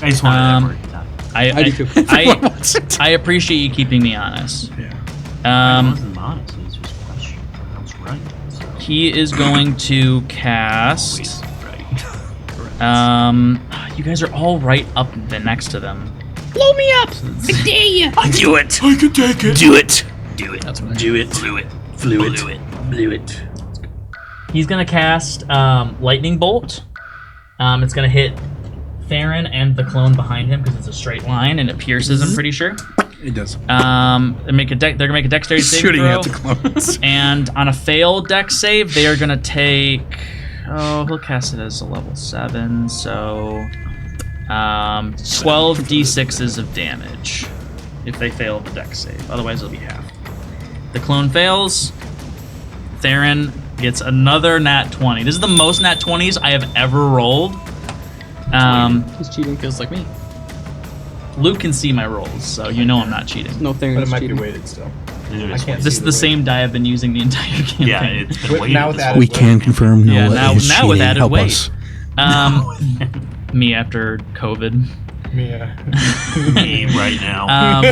I just wanted Um, that for I do too. I appreciate you keeping me honest. yeah. I Um, wasn't honest. It was just a question. I was right. So. he is going to cast. Right. You guys are all right up next to them. Blow me up! I dare you! Do it. I can take it. Do it. Do it. That's what I Do it. Blew it. Blew it. Blew it. He's gonna cast lightning bolt. It's gonna hit Theron and the clone behind him because it's a straight line and it pierces. I'm pretty sure. It does. They're gonna make a dexterity saving Shooting throw. at the clones. And on a failed dex save, they are gonna take. Oh, he'll cast it as a level 7, so 12 d6s of damage if they fail the dex save. Otherwise, it'll be half. The clone fails. Theron gets another nat 20. This is the most nat 20s I have ever rolled. he's cheating. Feels like me. Luke can see my rolls, so you know I'm not cheating. No thing. But it might cheating. be weighted still. It I is can't what- This is the same die I've been using the entire campaign. Yeah, it's been weighted Now with this added whole We weight. can confirm Yeah, Noah now- is now with cheating. added Help weight. us. Me after COVID. Mia. game right now.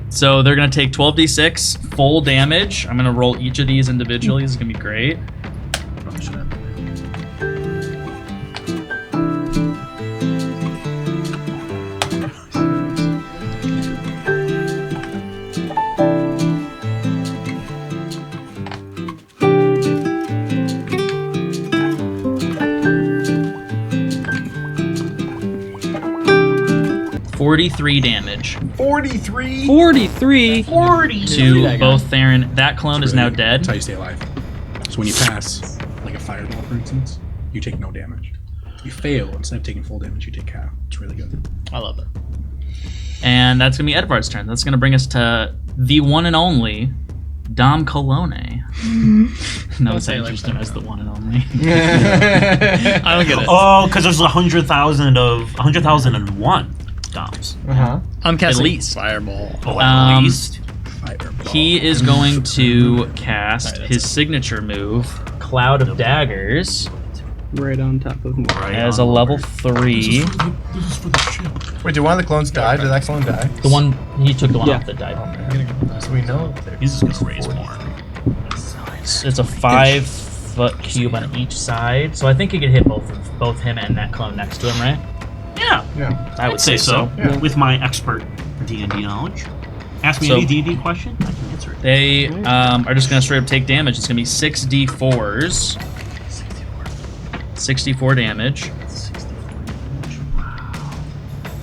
So they're gonna take 12d6 full damage. I'm gonna roll each of these individually. This is gonna be great. $43 damage 43. 43. to both Theron. That clone is now dead. That's how you stay alive. So when you pass, like a fireball, for instance, you take no damage. You fail, instead of taking full damage, you take half. It's really good. I love it. And that's gonna be Edvard's turn. That's gonna bring us to the one and only Dom Colone. No, it's say it like introduced him that. as the one and only. I don't get it. Oh, because there's 100,001 doms. Uh-huh. I'm casting least. Fireball. Oh, at Um, least. Fireball. He is going to cast his signature move, Cloud of Daggers, Right on top of him. Right as a on level board. 3. Wait, did one of the clones die? Did that clone die? The one he took the one Yeah. off that died. So we know. He's just gonna raise more. It's a 5-foot cube on each side, so I think he could hit both him and that clone next to him, right? Yeah, Yeah. I I'd say so. Yeah. With my expert D&D knowledge. Ask me So- any D&D question, I can answer it. They are just gonna straight up take damage. It's gonna be 6d4s. 64 damage.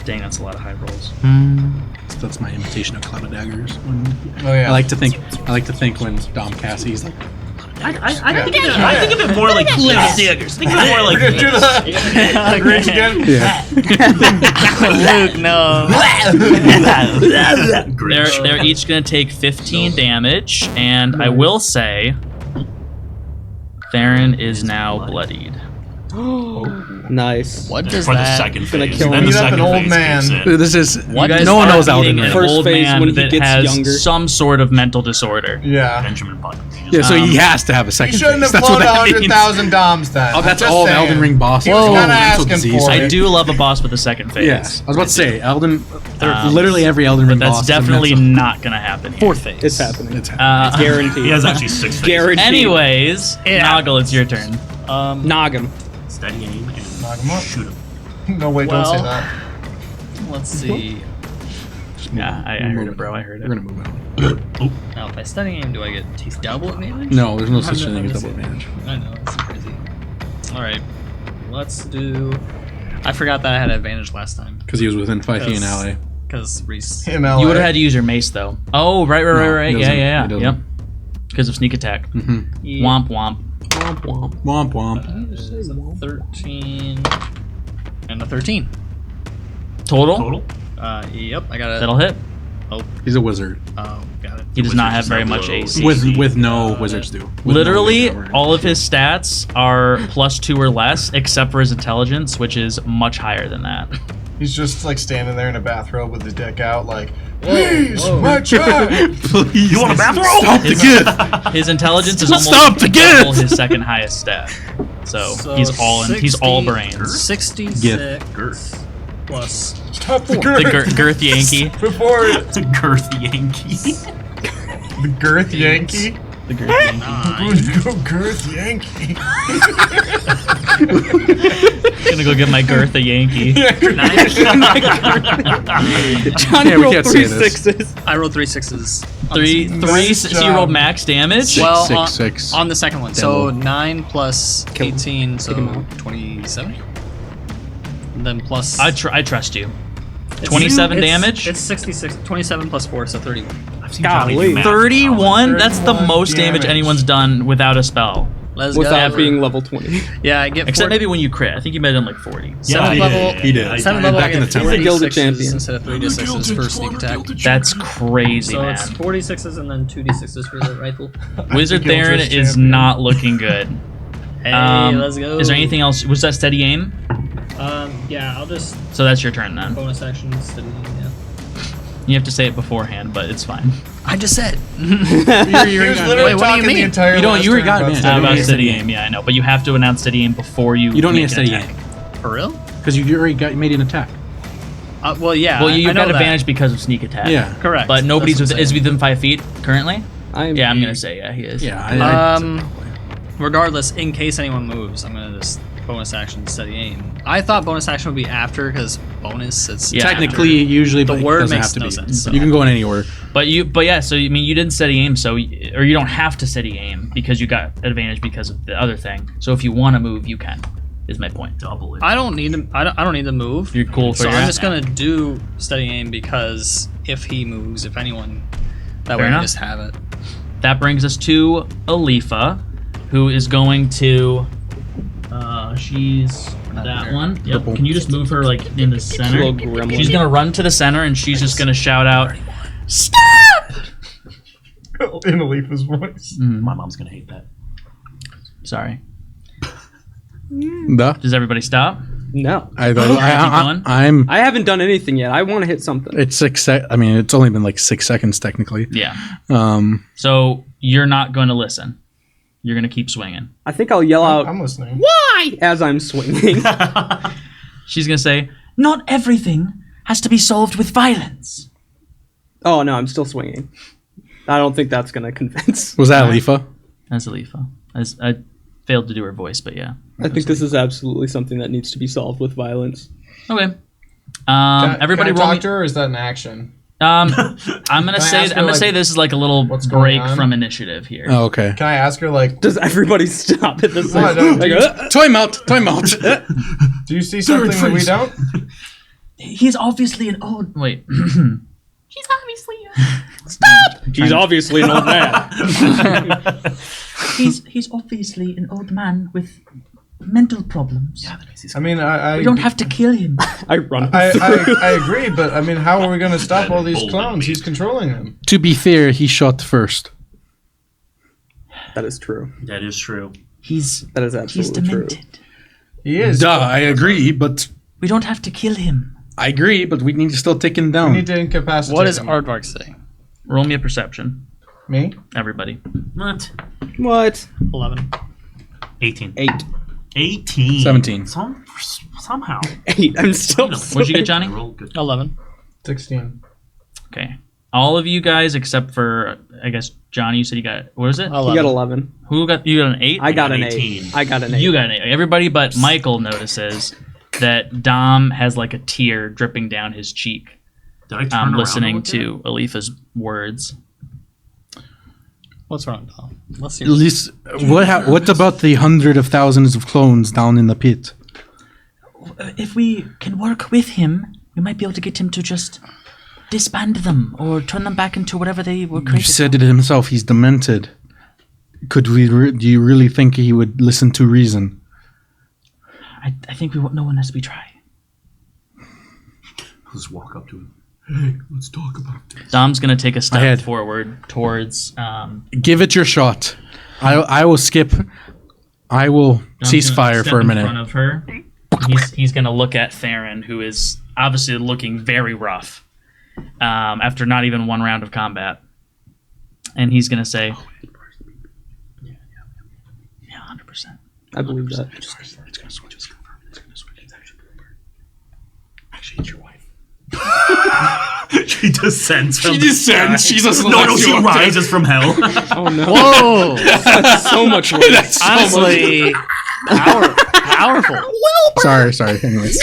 Dang, that's a lot of high rolls. That's my imitation of Cloud of Daggers. Oh yeah. I like to think when Dom Cassie's like, I think of it more like this. Daggers. Think of it more like We're gonna do this. the Grinch again. Luke, no. Grinch. They're each gonna take 15 damage, and I will say, Theron is now bloodied. Nice. What does For the that? second gonna phase. kill Then him. the Beat up second an old phase man. kicks in. Dude, this is What you guys, is no one that knows Elden eating Ring. an First old phase man when he that gets has younger. some sort of mental disorder. Yeah. Benjamin Button. Yeah, so he has to have a You second shouldn't phase. have That's what flown that means. 100,000 DOMs then. Oh, that's I'm just all of saying. Elden Ring bosses. He was Oh, kinda mental asking disease. for I it. do love a boss with a second phase. Yeah, I was about to say Elden. Um, Literally every Elden Ring But boss. that's is a definitely mental- not gonna happen here. Fourth phase. It's happening. It's happening. Guaranteed. He has actually 6 phases. Guaranteed. Anyways, Noggle, it's your turn. Noggin. Steady aim and Knock him up. shoot him. No, wait, don't say Well- that. Let's see. Yeah, I heard it, bro. I heard it. We're gonna move on. Now, if I study aim, do I get double advantage? No, there's no such I'm thing as just- double advantage. I know, it's crazy. Alright, let's do... I forgot that I had advantage last time. Because he was within 5 feet an Because- ally. Because Reese... In LA. You would have had to use your mace though. Oh, right. No, he Yeah, doesn't. yeah. He doesn't. Yep. Because of sneak attack. Mm-hmm. Womp womp. Womp womp. Womp womp. There's a 13... And a 13. Total. Total? Yep, I got it. That'll hit. He's a wizard. Oh, got it. He does not Wizards have very have much low AC. With no wizards do. With Literally, no wizard. all of his stats are +2 or less, except for his intelligence, which is much higher than that. He's just like standing there in a bathrobe with his dick out, like, please, my child. Please. You want a bathrobe? Stop the gift. His intelligence is almost Stop the double gift! his second highest stat. So he's all in. He's all brains. 66 Girth. plus... Stop the The girth. girth Yankee. Before It's a girth Yankee. the girth Yankee. The girth Yankey. 9. Go girth Yankee. Gonna go get my girth a Yankee. Johnny Yeah, we rolled can't 3 say this. 6s. I rolled 3 6s. Three. Nice So you rolled job. max damage. Well, Six, on, six. on the second one. So Double. 9 plus Kill him. 18, Take him so out. 27. And then plus... I trust you. it's- 27 it's- damage. It's 66. 27 plus 4, so 31. I've seen Johnny Golly. do math. 31. That's the 31 most damage damage. anyone's done without a spell. Let's Without go. being level 20. Yeah, I get Except 40. maybe when you crit. I think you made him like 40. Seventh Yeah, level. he did. I- 7th I- level, back I in get the temple. 40 Gilded 6s champion. instead of 3d6s for sneak attack. That's crazy, So man. it's 46s and then 2d6s for the rifle. Wizard think he'll Theron just is champion. not looking good. Hey, let's go. Is there anything else? Was that steady aim? Yeah, I'll just So that's your turn then. bonus action steady. Yeah. You have to say it beforehand, but it's fine. I just said. He was literally Wait, what do you talking the mean? entire You don't- last you already turn got about it, man. steady About aim. steady aim, yeah, I know. But you have to announce steady aim before you. You don't need make a an steady attack. aim. For real? Because you already made an attack. Well, yeah. Well, I you've know got that. advantage because of sneak attack. Yeah. Correct. But nobody's That's what I'm is saying. within 5 feet currently. I'm Yeah, I'm gonna say yeah, he is. Yeah. I Regardless, in case anyone moves, I'm gonna just bonus action steady aim. I thought bonus action would be after because bonus. It's Yeah. technically, usually, The but word it doesn't makes have to no be. sense, so. You can go in any order. But yeah, so I mean, you didn't steady aim, so or you don't have to steady aim because you got advantage because of the other thing. So if you want to move, you can. Is my point. Double it. I don't need to. I don't need to move. You're cool for So your I'm ass just now. gonna do steady aim because if he moves, if anyone, that way enough. I just have it. That brings us to Alifa, who is going to. She's that there. one. Yep. Can you just move her like in the center? Little gremlin. She's gonna run to the center and she's just gonna shout out, In Alifa's voice. My mom's gonna hate that. Sorry. The Does everybody stop? No. Keep going. I'm. I haven't done anything yet. I want to hit something. It's 6 sec. I mean, it's only been like 6 seconds technically. Yeah. Um. So you're not going to listen. You're going to keep swinging. I think I'll yell out I'm listening. as I'm swinging. She's going to say, "Not everything has to be solved with violence." Oh, no, I'm still swinging. I don't think that's going to convince. Was that Alifa? That's Alifa. I failed to do her voice, but yeah. I think this is absolutely something that needs to be solved with violence. Okay. can Everybody I roll talk me. to her, or is that an action? I'm gonna I say ask her, like, this is like a little what's going break on? from initiative here. Oh, okay. Can I ask her, like, Does everybody stop at the No, same I don't. Like, Time out. Time out. do you see something that we freeze. don't? He's obviously an old. Wait. He's obviously. He's obviously an old man. He's obviously an old man with mental problems. I mean, I We don't have to kill him. I run. I agree, but I mean, how are we going to stop all these clones? He's controlling them. To be fair, he shot first. That is true. That is true. He's That is he's absolutely true. demented. He is. Duh, I agree, but We don't have to kill him. I agree, but we need to still take him We down. need to incapacitate What does him. Aardvark say? Roll me a perception, Me? everybody. What? What? 11. 18. 8. 18. 17. Somehow. 8. I'm still. What'd you get, Johnny? I rolled good. 11. 16. Okay. All of you guys except for, I guess, Johnny, you said you got, what is it? 11. You got 11. You got an 8? I got an 18. 8. I got an 8. You got an 8. Everybody but Michael notices that Dom has like a tear dripping down his cheek. Did I turn around Listening and look at to Alifa's words. What's wrong, Tom? Let's see. At least, what about the hundred of thousands of clones down in the pit? If we can work with him, we might be able to get him to just disband them or turn them back into whatever they were You created. said it himself. He's demented. Could we? Do you really think he would listen to reason? I think no one has to be try. Let's walk up to him. Hey, let's talk about this. Dom's gonna take a step Ahead. forward towards. Give it your shot. I will skip. I will cease fire for a In minute. front of her. He's gonna look at Theron, who is obviously looking very rough after not even one round of combat, and he's gonna say, "Yeah, 100%." I believe that. It's gonna switch. Actually, it's your wife. She descends from She descends. She's a No, she celestial. rises from hell. Oh no. Whoa! That's so much worse. That's so Honestly, powerful. Sorry. Anyways.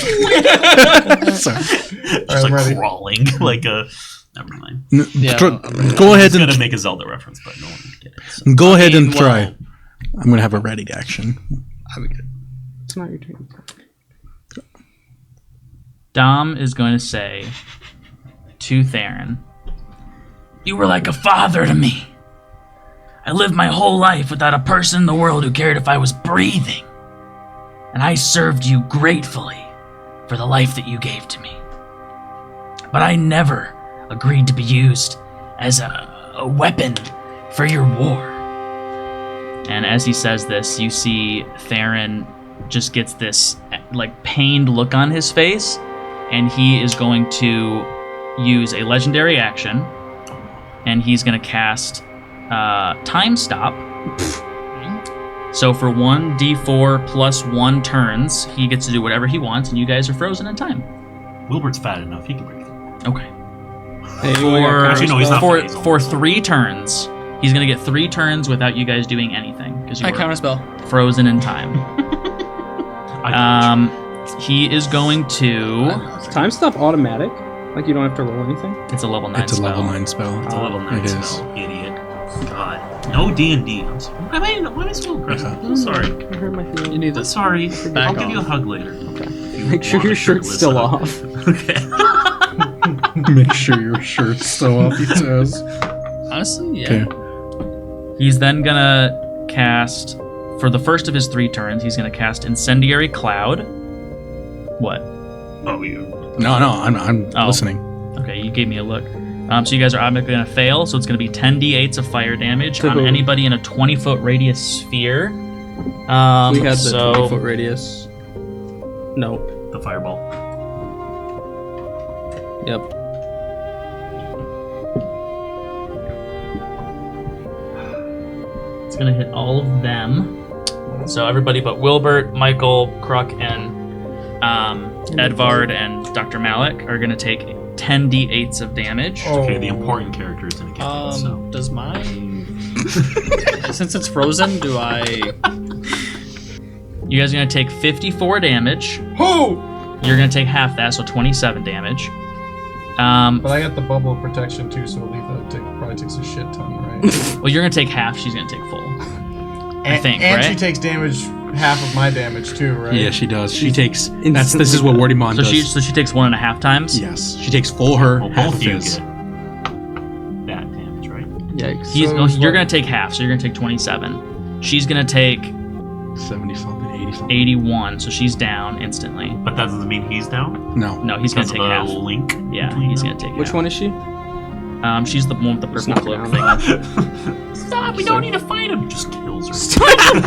Sorry. Just I'm like ready. crawling like a. Never mind. Yeah, Tr- I'm ready. go I ahead was gonna and make a Zelda reference, but no one would get it. So. go ahead and well- try. I'm gonna have a ready action. I'll be good. It's not your turn. Dom is going to say to Theron, "You were like a father to me. I lived my whole life without a person in the world who cared if I was breathing. And I served you gratefully for the life that you gave to me. But I never agreed to be used as a weapon for your war." And as he says this, you see Theron just gets this like pained look on his face, and he is going to use a legendary action, and he's going to cast Time Stop. So for 1d4 plus 1 turns, he gets to do whatever he wants, and you guys are frozen in time. Wilbert's fat enough; he can break through. Okay. Hey, you only got For, Actually, no, he's not fat, he's for almost 3 turns, he's going to get 3 turns without you guys doing anything, because you I were counterspell. frozen in time. I He is going to... Is time stop automatic? Like you don't have to roll anything? It's a level 9 It's a spell. level 9 spell. It's a level 9 It is. spell, idiot. God, no D&D. Why am I so aggressive? I'm sorry. I hurt my feelings. You need I'm this. sorry. Back I'll give you a off. hug later. If you Make sure want your to shirt's listen still up. off. Okay. Make sure your shirt's still off, he says. Honestly, yeah. Okay. He's then gonna cast, for the first of his 3 turns, he's gonna cast Incendiary Cloud. What? Oh, you. No, I'm Oh. listening. Okay, you gave me a look. So you guys are automatically gonna fail, so it's gonna be 10d8s of fire damage To on who? anybody in a 20-foot radius sphere. We had the so 20-foot radius. Nope. The fireball. Yep. it's gonna hit all of them. So everybody but Wilbert, Michael, Kruk, and Edvard and Dr. Malik are gonna take 10d8s of damage. Okay, the important characters didn't get it, so. Does mine... Since it's frozen, do I... You guys are gonna take 54 damage. Who? You're gonna take half that, so 27 damage. But I got the bubble of protection too, so Alifa probably takes a shit ton, right? Well, you're gonna take half. She's gonna take full. I think, and right? she takes damage, half of my damage too, right? Yeah, she does. She takes. This is what Wardymon So does. she takes 1.5 times. Yes, she takes full her. Well, half both of of you his. get that damage, right? Yikes. You're gonna take half, so you're gonna take 27. She's gonna take 70 something, 80 something. 81, so she's down instantly. But that doesn't mean he's down. No. No, he's gonna Because take of half. the link. Yeah, between he's them? gonna take Which half. one is she? She's the one with the purple knock cloak it thing. Stop! We don't need to fight him. Just kills her.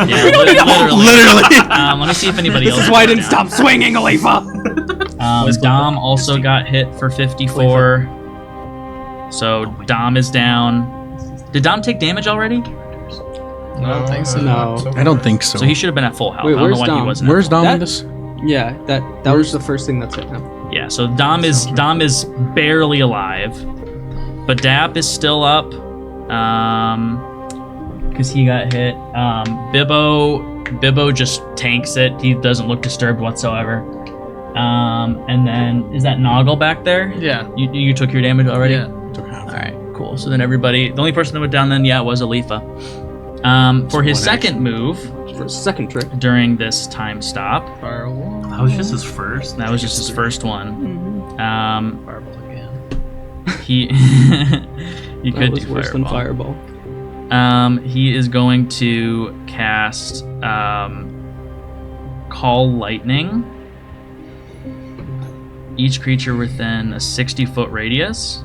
Yeah, literally. Let me see if anybody else. This is why I didn't stop swinging, Alifa. Dom also got hit for 54. So Dom is down. Did Dom take damage already? I don't think so. No. I don't think so. So he should have been at full health. Wait, I don't know where's why he Dom? wasn't. Where's Dom That- in this? Yeah, that was the first thing that's hit him. Yeah, so Dom is barely alive, but Dap is still up, because he got hit. Bibbo just tanks it. He doesn't look disturbed whatsoever. And then is that Noggle back there? Yeah. You took your damage already? Yeah. All right, cool. So then everybody, the only person that went down then, was Alifa. For his second move For a second trick. during this time stop, Firewall. That was just his first. that was just his first one. Fireball again. He he That could was do worse than fireball. fireball. He is going to cast Call Lightning. Each creature within a 60-foot radius.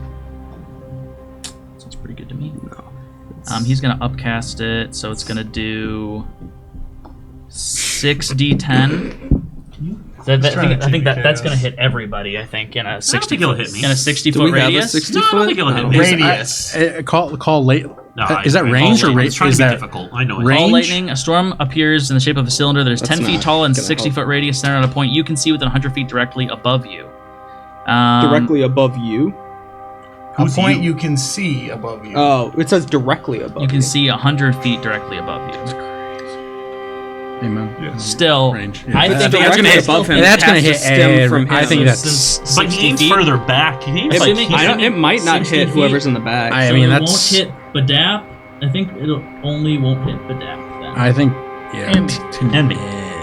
Sounds pretty good to me. He's gonna upcast it, so it's gonna do 6d10. I think that's gonna hit everybody. I think in a 60 think it'll foot, hit me. in a Do 60-foot we have a radius. 60 No, I don't foot? think it'll hit No. me. Radius. Call late. No, Is that range or it's trying is to be that difficult? I know. range? Call lightning. A storm appears in the shape of a cylinder that is That's 10 feet not tall and gonna 60 help. foot radius, centered on a point you can see within 100 feet directly above you. Directly above you? A Who's point you? you can see above you. Oh, it says directly above You can see 100 feet directly above you. Amen. Still, Range. I Yeah. think That's gonna hit above him. That's gonna Has to hit stem from I him. think that's. But he aims further back. He aims like Assuming- I don't, it might not 60 hit feet. whoever's in the back. I mean, that's. won't hit Badap. I think it only won't hit Badap then. I think. Yeah. And- and me.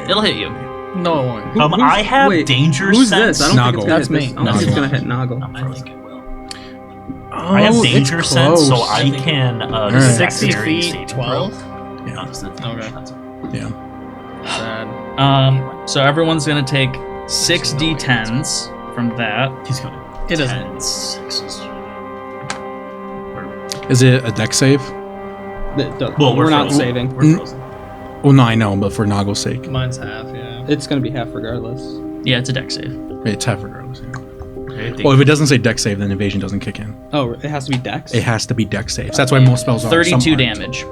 It'll hit you. No, it won't. Who's- I have wait, danger Who's sense. this? I don't think it's Noggle. gonna That's hit this. me. I don't think it's Noggle. gonna hit Noggle. I think it will. I have Oh, danger it's sense, so close. I can do Alright. a 60 dexterity feet, saving 12? throw. Yeah. No, that's- Okay. Yeah. Sad. So everyone's gonna take 6d10s from that. He's going. It doesn't. 10, 6s. Is it a deck save? Well, we're not frozen. saving. We're frozen. Well, no, I know, but for Noggle's sake, Mine's half, yeah. It's gonna be half regardless. Yeah, it's a deck save. it's half regardless. Yeah. Okay, Well, if it doesn't say deck save, then evasion doesn't kick in. Oh, it has to be Dex. It has to be deck saves. That's why most spells are. 32 some aren't. damage.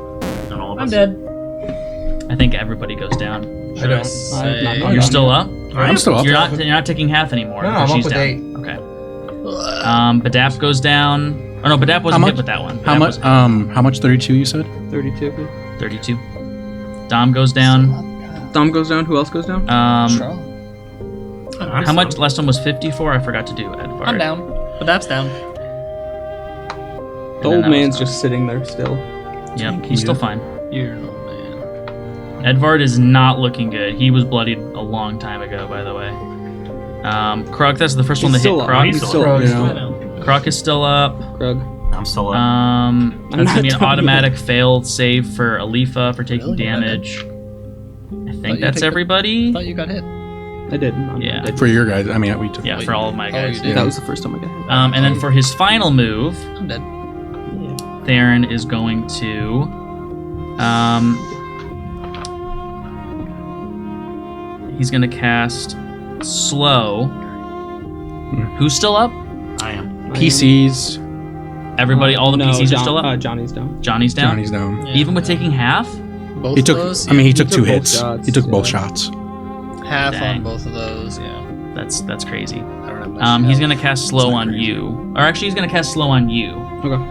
Not all of I'm us. dead. I think everybody goes down. I don't. I'm not You're going still up. I'm still up. You're not taking half anymore. No, because I'm up she's with down. 8. Okay. Badap goes down. Oh no, Badap wasn't much- hit with that one. How Badap much? was hit. How much? 32. You said. 32. 32. Dom goes down. Dom goes down. Who else goes down? How much? Last one was 54. I forgot to do Edvard. I'm down. But that's down. The old man's just sitting there still. Yep, he's still fine. You're an old man. Edvard is not looking good. He was bloodied a long time ago, by the way. Krug, that's the first one that hit still up. Krug. He's still Krug. Krug is still up. Krug. I'm still up. That's not gonna be an done automatic failed save for Alifa for taking Really? damage. I Thought think you that's take the- everybody. Thought you got hit. I did. I'm Yeah. dead. For your guys, I mean, we took. Yeah, for all of my guys. you did. That was the first time I got hit. And then for his final move, I'm dead. Theron is going to he's gonna cast slow. Who's still up? I am. PCs. Everybody, all the No, PCs are still up. Johnny's down. Johnny's down. Johnny's down. Yeah. Even with taking half. Both He of took. those? I mean, he He took took 2 both hits. shots, He took both yeah. shots. half Dang. on both of those, yeah. That's crazy. I don't have much He's health. gonna cast slow not on crazy. you, or actually, he's gonna cast slow on you. Okay.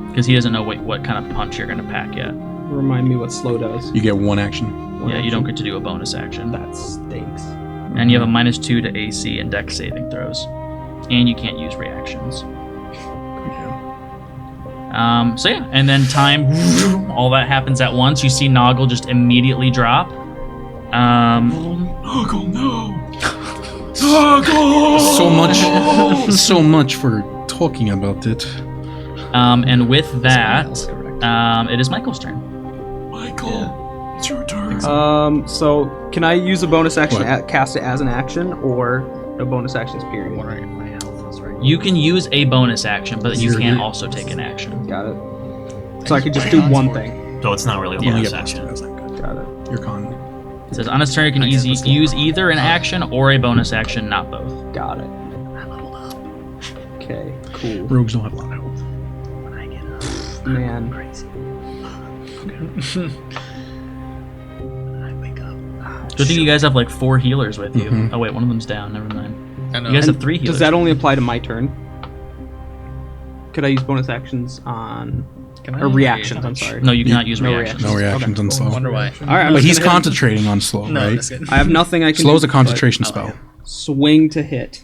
Because he doesn't know what kind of punch you're gonna pack yet. Remind me what slow does. You get 1 action. Yeah, you don't get to do a bonus action, That stinks. and you have a -2 to AC and Dex saving throws, and you can't use reactions. So yeah, and then time, all that happens at once. You see Noggle just immediately drop. Noggle, no. So much for talking about it. And with that, it is Michael's turn. Michael, it's your turn. So can I use a bonus action What? cast it as an action or no bonus actions period? Wondering if my health is right. You can use a bonus action, but you can't also take an action. Got it. So I could just do one thing. So it's not really a Yeah, bonus Yeah, action. that's not good. Got it. Your con. It says on its turn, you can use either an action or a bonus action, not both. Got it. Okay, cool. Rogues don't have a lot of health. Man. Good thing you guys have like 4 healers with you. Oh wait, one of them's down. Never mind. I know. You guys And have 3 healers. does that only apply to my turn? Could I use bonus actions on... Can I Or reactions, I'm sorry. No, you cannot use No reactions. No reactions on I slow. wonder why. All right, But he's gonna hit him. concentrating on slow, No, right? just kidding. I have nothing I can Slow is do a concentration spell. but swing to hit.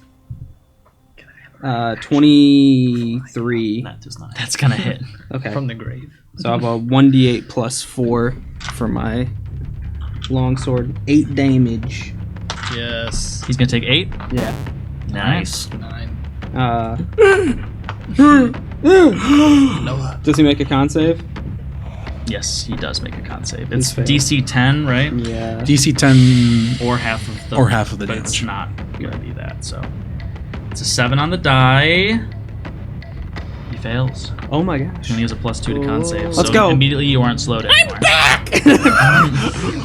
23. That does not. That's gonna hit. Okay. From the grave. So I have a 1d8 plus 4 for my longsword. 8 damage. Yes. He's gonna take 8. Yeah. Nice. 9. Does he make a con save? Yes, he does make a con save. He's It's failed. DC 10, right? Yeah. DC 10. Or half of the. Or half of the but it's damage. not gonna be that. So it's a 7 on the die. He fails. Oh my gosh. And he has a +2 to con save. Let's so go. Immediately you aren't slowed anymore.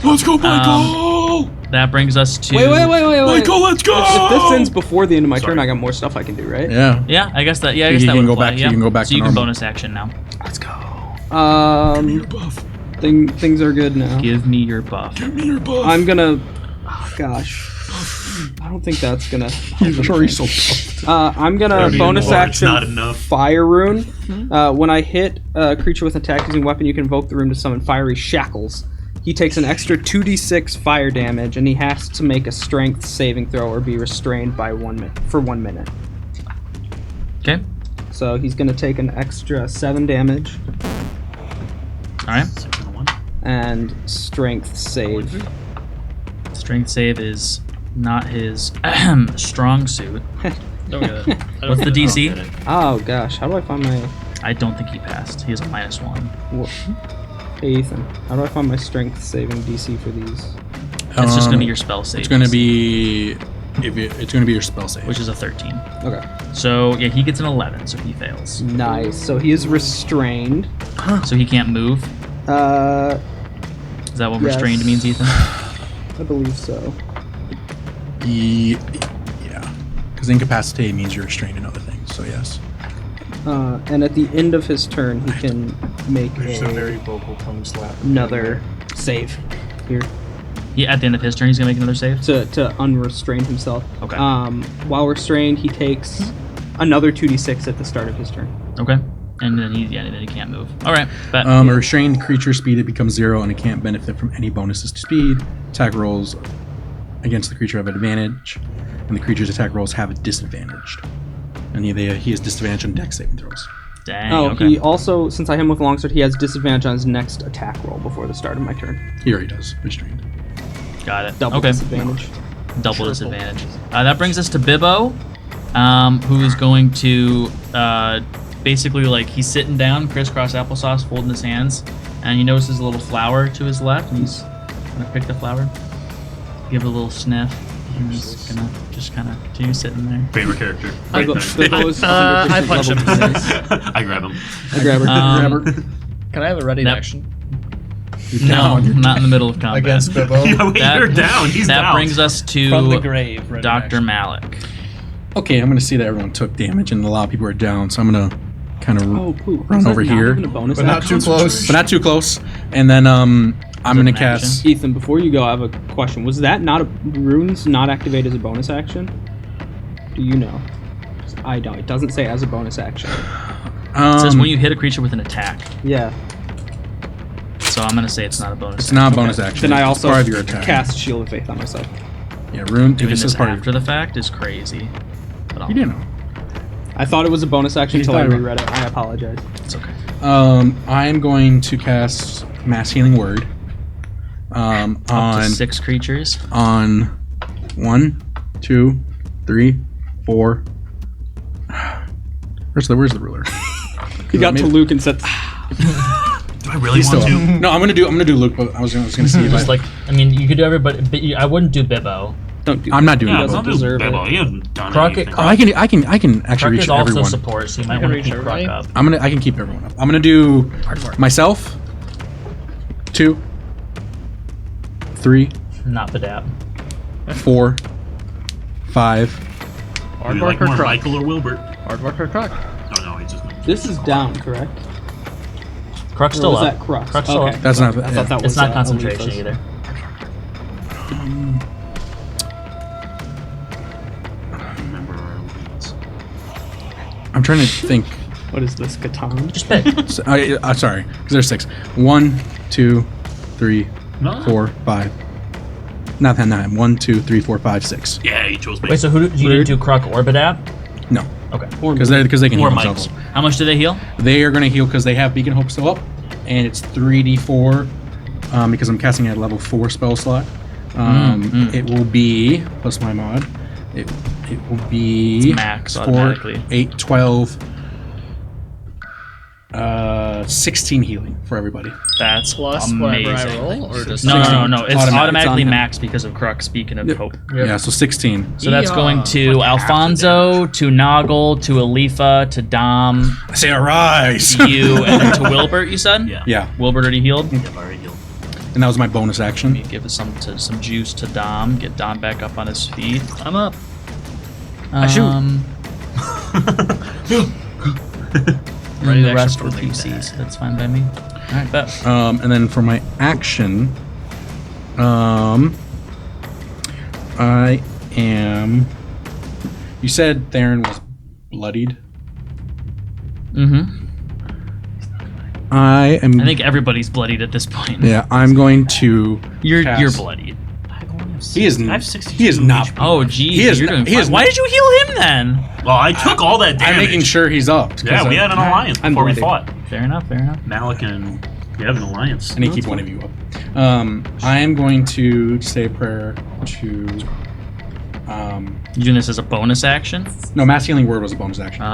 Let's go, Michael! That brings us to. Wait. Michael, let's go! If this ends before the end of my Sorry. turn, I got more stuff I can do, right? Yeah. Yeah, I guess that. Yeah, I You guess that can would go apply, back- yeah. you can go back So to you can normal. bonus action now. Let's go. Um, things are good now. Give me your buff. Give me your buff. I'm gonna. Oh, gosh. I don't think that's gonna. I'm sure he's so puffed. I'm gonna 30 bonus more, it's action not enough. Fire Rune. When I hit a creature with an attack using weapon, you can invoke the rune to summon fiery shackles. He takes an extra 2d6 fire damage, and he has to make a strength saving throw or be restrained by 1 minute for 1 minute. Okay. So he's gonna take an extra 7 damage All right. 6 and a 1. and strength save. Strength save is not his strong suit. Don't get it. What's the DC? Oh gosh, how do I find my? I don't think he passed. He has a -1. Hey Ethan, how do I find my strength saving DC for these? It's just gonna be your spell save. It's gonna be it's gonna be your spell save. which is a 13. Okay, So yeah, he gets an 11, so he fails. nice. So he is restrained. So he can't move. Is that what Yes. restrained means, Ethan? I believe so. Yeah, because incapacitated means you're restrained in other things. So yes. And at the end of his turn, he can make vocal tongue slap. another save here Yeah, at the end of his turn, he's gonna make another save. to unrestrain himself. Okay. While restrained, he takes another 2d6 at the start of his turn. Okay. And then he can't move. All right. Bet. A restrained creature speed, it becomes 0, and it can't benefit from any bonuses to speed. Attack rolls against the creature have advantage, and the creature's attack rolls have a disadvantage. And he has disadvantage on dex saving throws. Dang. Oh, okay. he also, since I hit him with longsword, he has disadvantage on his next attack roll before the start of my turn. Here he does, restrained. Got it. Double okay. disadvantage. Double disadvantage. That brings us to Bibbo, who is going to basically, like, he's sitting down, crisscross applesauce, folding his hands, and he notices a little flower to his left, and he's gonna pick the flower, give it a little sniff, and he's gonna just kind of continue sitting there. Favorite character. Bibbo is 100% I punch him. level 6. I grab him. I grab her. Can I have a ready That- action? No, not in the middle of combat. Against Bibbo. Yeah, wait, That- you're down. He's that down. brings us From the to grave. Ready Dr. action. Malik. Okay, I'm gonna see that everyone took damage, and a lot of people are down, so I'm gonna kind of Oh, poop. run Is that over not here, even a bonus But not action? too close. but not too close. And then I'm gonna an cast. Ethan, before you go, I have a question. Was that not runes not activate as a bonus action? Do you know? I don't. It doesn't say as a bonus action. It says when you hit a creature with an attack. Yeah. So I'm gonna say it's not a bonus. It's not a bonus action. Then I It's also part of your attack. cast Shield of Faith on myself. Yeah, rune. If Doing it says this part of after the fact is crazy. But you didn't know. I thought it was a bonus action You until I thought it- reread it. I apologize. It's okay. I'm going to cast Mass Healing Word. Up to On 6 creatures. 1, 2, 3, 4. Where's the ruler? He got to Luke and said, Do I really He's want still to? No, I'm gonna do Luke, but I was gonna see if Just I like, I mean, you could do everybody, but I wouldn't do Bibbo. Don't do I'm not that. doing He that. doesn't don't do deserve Bebo. it. He hasn't done Crockett- anything. Oh, I can actually Croc reach is also everyone. support, so you might can want to reach keep Croc everybody? up. I can keep everyone up. I'm gonna do myself. 2, 3, Not Badab. 4, 5. Would you like more Michael or Wilbert? Aardvark or Croc? Oh no, he just. This is down, correct? Croc's Or still was up. that Crux? Croc's still Okay. up. That's not. I thought that was It's not concentration Alipha's. either. I don't remember our elites. I'm trying to think. What is this, Catan? Just pick. Sorry, because there's 6. 1, 2, 3, No. 4, 5. Not that 9. 1, 2, 3, 4, 5, 6. Yeah, he chose me. Wait, so who you didn't do Croc or Badab? No, Okay. because they can Or heal Michael. themselves. How much do they heal? They are going to heal because they have Beacon Hope still up, and it's 3d4 because I'm casting at a level 4 spell slot. It will be plus my mod. It will be It's max 4, automatically. 8, 12, 16 healing for everybody. That's Plus amazing. whatever I roll, or just No. It's Automatic. automatically It's on max because of Crux, Beacon of Hope. Yeah, so 16. So that's Yeah. going to Alfonso, to Noggle, to Alifa, to Dom, I say arise. to you, and then to Wilbert, you said? Yeah. Yeah, Wilbert already healed? I've already healed. and that was my bonus action. Let me give us some juice to Dom, get Dom back up on his feet. I'm up. Um, Ready and to the rest action were for me. PCs. That's fine by me. Alright, bet. And then for my action, I am. You said Theron was bloodied. Mm-hmm. I am. I think everybody's bloodied at this point. Yeah, I'm going to. You're cast- bloodied. He is. I have 62 He is not. HP. Oh, geez. He is you're not- doing he fine. is Why not- did you heal him then? Well, I took all that damage. I'm making sure he's up. 'cause Yeah, we had an alliance I'm before we bloody. fought. Fair enough, fair enough. Malik and we have an alliance. I need to keep one of you up. I am going to say a prayer to. You doing this as a bonus action? No, Mass Healing Word was a bonus action. Oh.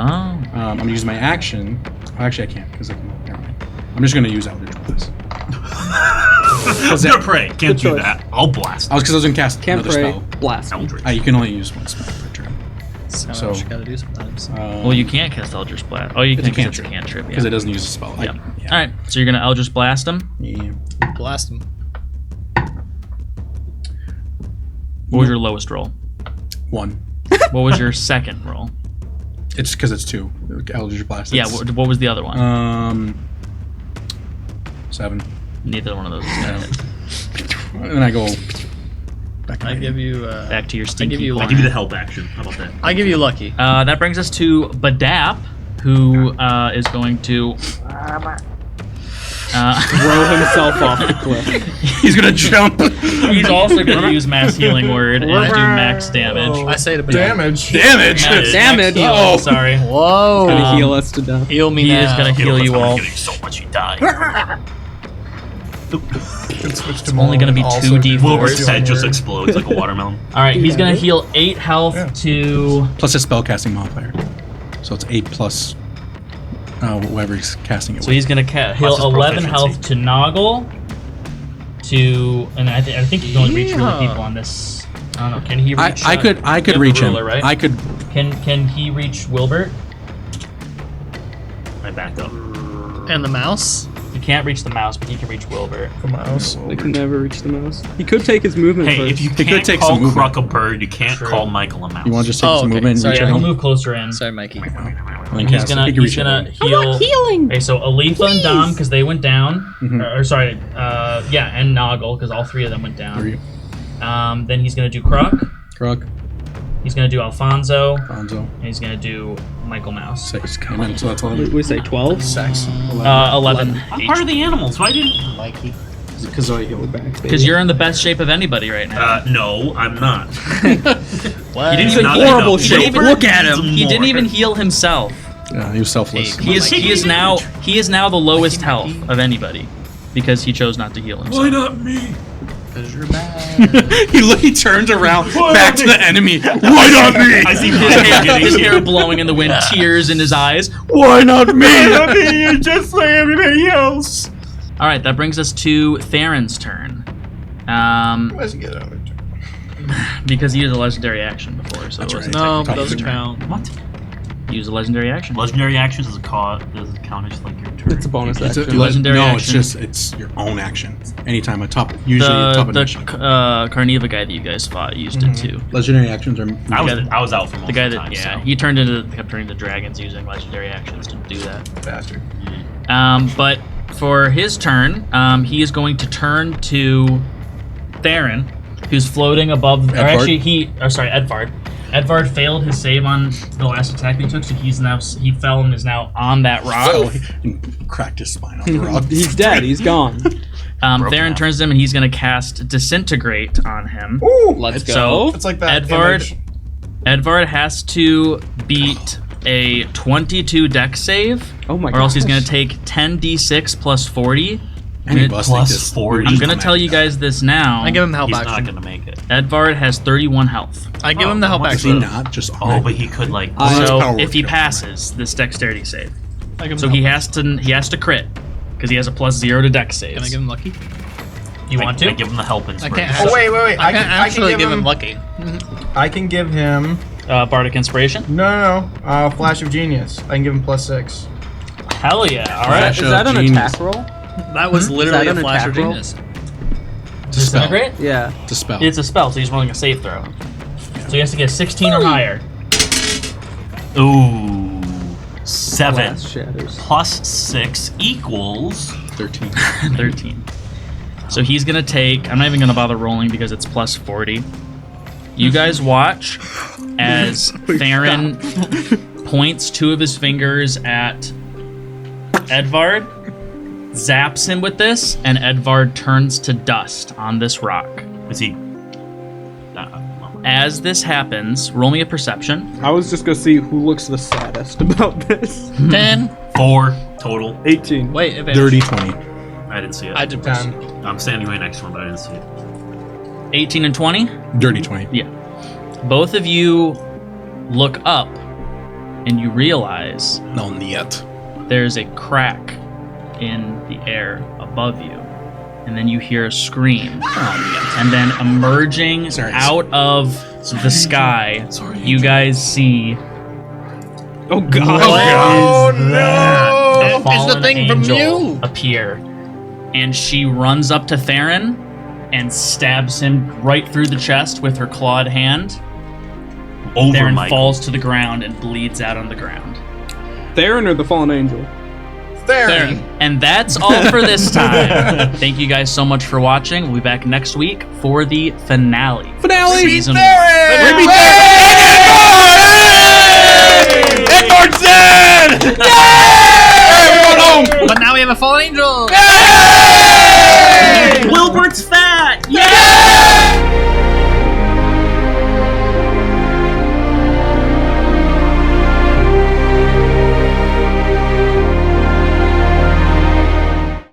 I'm gonna use my action. Oh, actually, I can't because I can. Never mind. I'm just gonna use Eldritch Blast. Good pray. Can't do choice. that. I'll blast. I was gonna cast Can't another pray. spell. Blast. Eldritch. You can only use one spell per turn. That's So- what you gotta do sometimes. Well, you can't cast Eldritch Blast. Oh, you It's can a because it's a cantrip. cantrip. because Yeah. it doesn't use a spell. Yeah. All right. So you're gonna Eldritch Blast him. Yeah. Blast him. What was your lowest roll? 1. What was your second roll? It's because it's 2. Eldritch Blast. Yeah. It's, What was the other one? 7. Neither one of those is gonna hit. And then I go back. I give you. Back to your stinky give you corner. I give you the help action. How about that? I give you lucky. That brings us to Badap, who is going to. Throw himself off the cliff. He's gonna jump. He's also going to use Mass Healing Word and do max damage. I say to Damage. Damage. Max Damage. healing, Oh. sorry. Whoa! Gonna heal us to death. Heal me He now. is going to heal you all. Getting so much he died. It's only going to be 2d4s. Wilbur's head just explodes like a watermelon. All right, he's going to heal 8 health to. Plus his spellcasting modifier. So it's 8 plus whoever he's casting it So with. he's going to heal his 11 proficiency. health to Noggle. And I think you can only reach really people on this. I don't know. Can he reach? I could you have reach the him. ruler, right? I could. Can he reach Wilbert? I backed up. And the mouse. You can't reach the mouse, but he can reach Wilbert. The mouse. They can never reach the mouse. He could take his movement Hey, first. if you could can't take call some movement. Croc a bird, you can't True. call Michael a mouse. You want to just take Oh, some okay. movement and Sorry, reach Yeah, at he'll him? move closer in. Sorry, Mikey. And then And he's cast it. gonna He can reach heal. healing. Okay, so Alifa and Dom because they went down. Mhm. Or sorry, yeah, and Noggle because all 3 of them went down. 3. Then he's gonna do Croc. Krug, He's gonna do Alfonso, Fonzo, and he's gonna do Michael Mouse. 6. Come in. So that's all. We say 12? 11. I'm part of the animals. Why didn't? Because I healed back. Because you're in the best shape of anybody right now. No, I'm not. What? He didn't He's in not horrible enough. shape. Wilbur Look at needs him. He more. didn't even heal himself. Yeah, he was selfless. He is now the lowest health of anybody because he chose not to heal himself. Why not me? Because you're bad. he turns around back to the enemy. Why not me? I see His hair blowing in the wind, tears in his eyes. Why not me? You're just like everybody else. All right, that brings us to Theron's turn. Let's get out of it. Because he used a legendary action before, so That's it wasn't right. No, technically doesn't his turn. count. What? Use a legendary action. Legendary actions does it count as like your turn? It's a bonus It's a action. legendary no, action. it's your own action. Anytime a top, usually a top The initiative. Carniva guy that you guys fought used it too. Legendary actions are. I was out for most The guy of the that time. yeah, so. he kept turning to dragons using legendary actions to do that. Bastard. But for his turn, he is going to turn to Theron, who's floating above. Or Edvard? actually, Edvard. Edvard failed his save on the last attack he took, so he fell and is now on that rock. and cracked his spine on the rock. He's dead. He's gone. Theron turns to him and he's going to cast Disintegrate on him. Let's go. So It's like that Edvard, image. Edvard has to beat a 22 dex save, Oh my or else he's gosh. going to take 10d6 plus 40. Any of us think Plus this- 40. I'm going to tell you guys this now. I give him the help He's not action. gonna make it. Edvard has 31 health. I give him the help Is he action. not just? Oh, but he could like. So power if he kill. passes this dexterity save, I give him so the he help has to crit because he has a +0 to dex saves. Can I give him lucky? You want to? I give him the help I inspiration. can't. Oh wait! I can't actually give him lucky. I can give him Bardic Inspiration. no. Flash of Genius. I can give him +6. Hell yeah! All right. Flash Is that an Genius. attack roll? That was literally that a an flash of attack roll? genius. Disintegrate. Yeah. To spell. It's a spell, so he's rolling a save throw. So he has to get 16 or higher. Ooh, 7 Glass shatters. plus 6 equals 13. 13. So he's gonna take. I'm not even gonna bother rolling because it's +40. You guys watch as Theron points 2 of his fingers at Edvard, zaps him with this, and Edvard turns to dust on this rock. is he? As this happens, roll me a perception. I was just gonna see who looks the saddest about this. 10. 4 total. 18. Wait, advantage. Dirty 20. I didn't see it. I did 10. I'm standing right next to him, but I didn't see it. 18 and 20. Dirty 20. Yeah. Both of you look up, and you realize No, yet. there's a crack in the air above you, and then you hear a scream, and then emerging Sorry. out of the sky, you guys see Oh god. Oh no! a It's the fallen thing from angel you. appear, and she runs up to Theron and stabs him right through the chest with her clawed hand. Over Theron Michael. falls to the ground and bleeds out on the ground. Theron or the fallen angel? Theron. And that's all for this time. Thank you guys so much for watching. We'll be back next week for the finale. Finale! Season But now we have a fallen angel.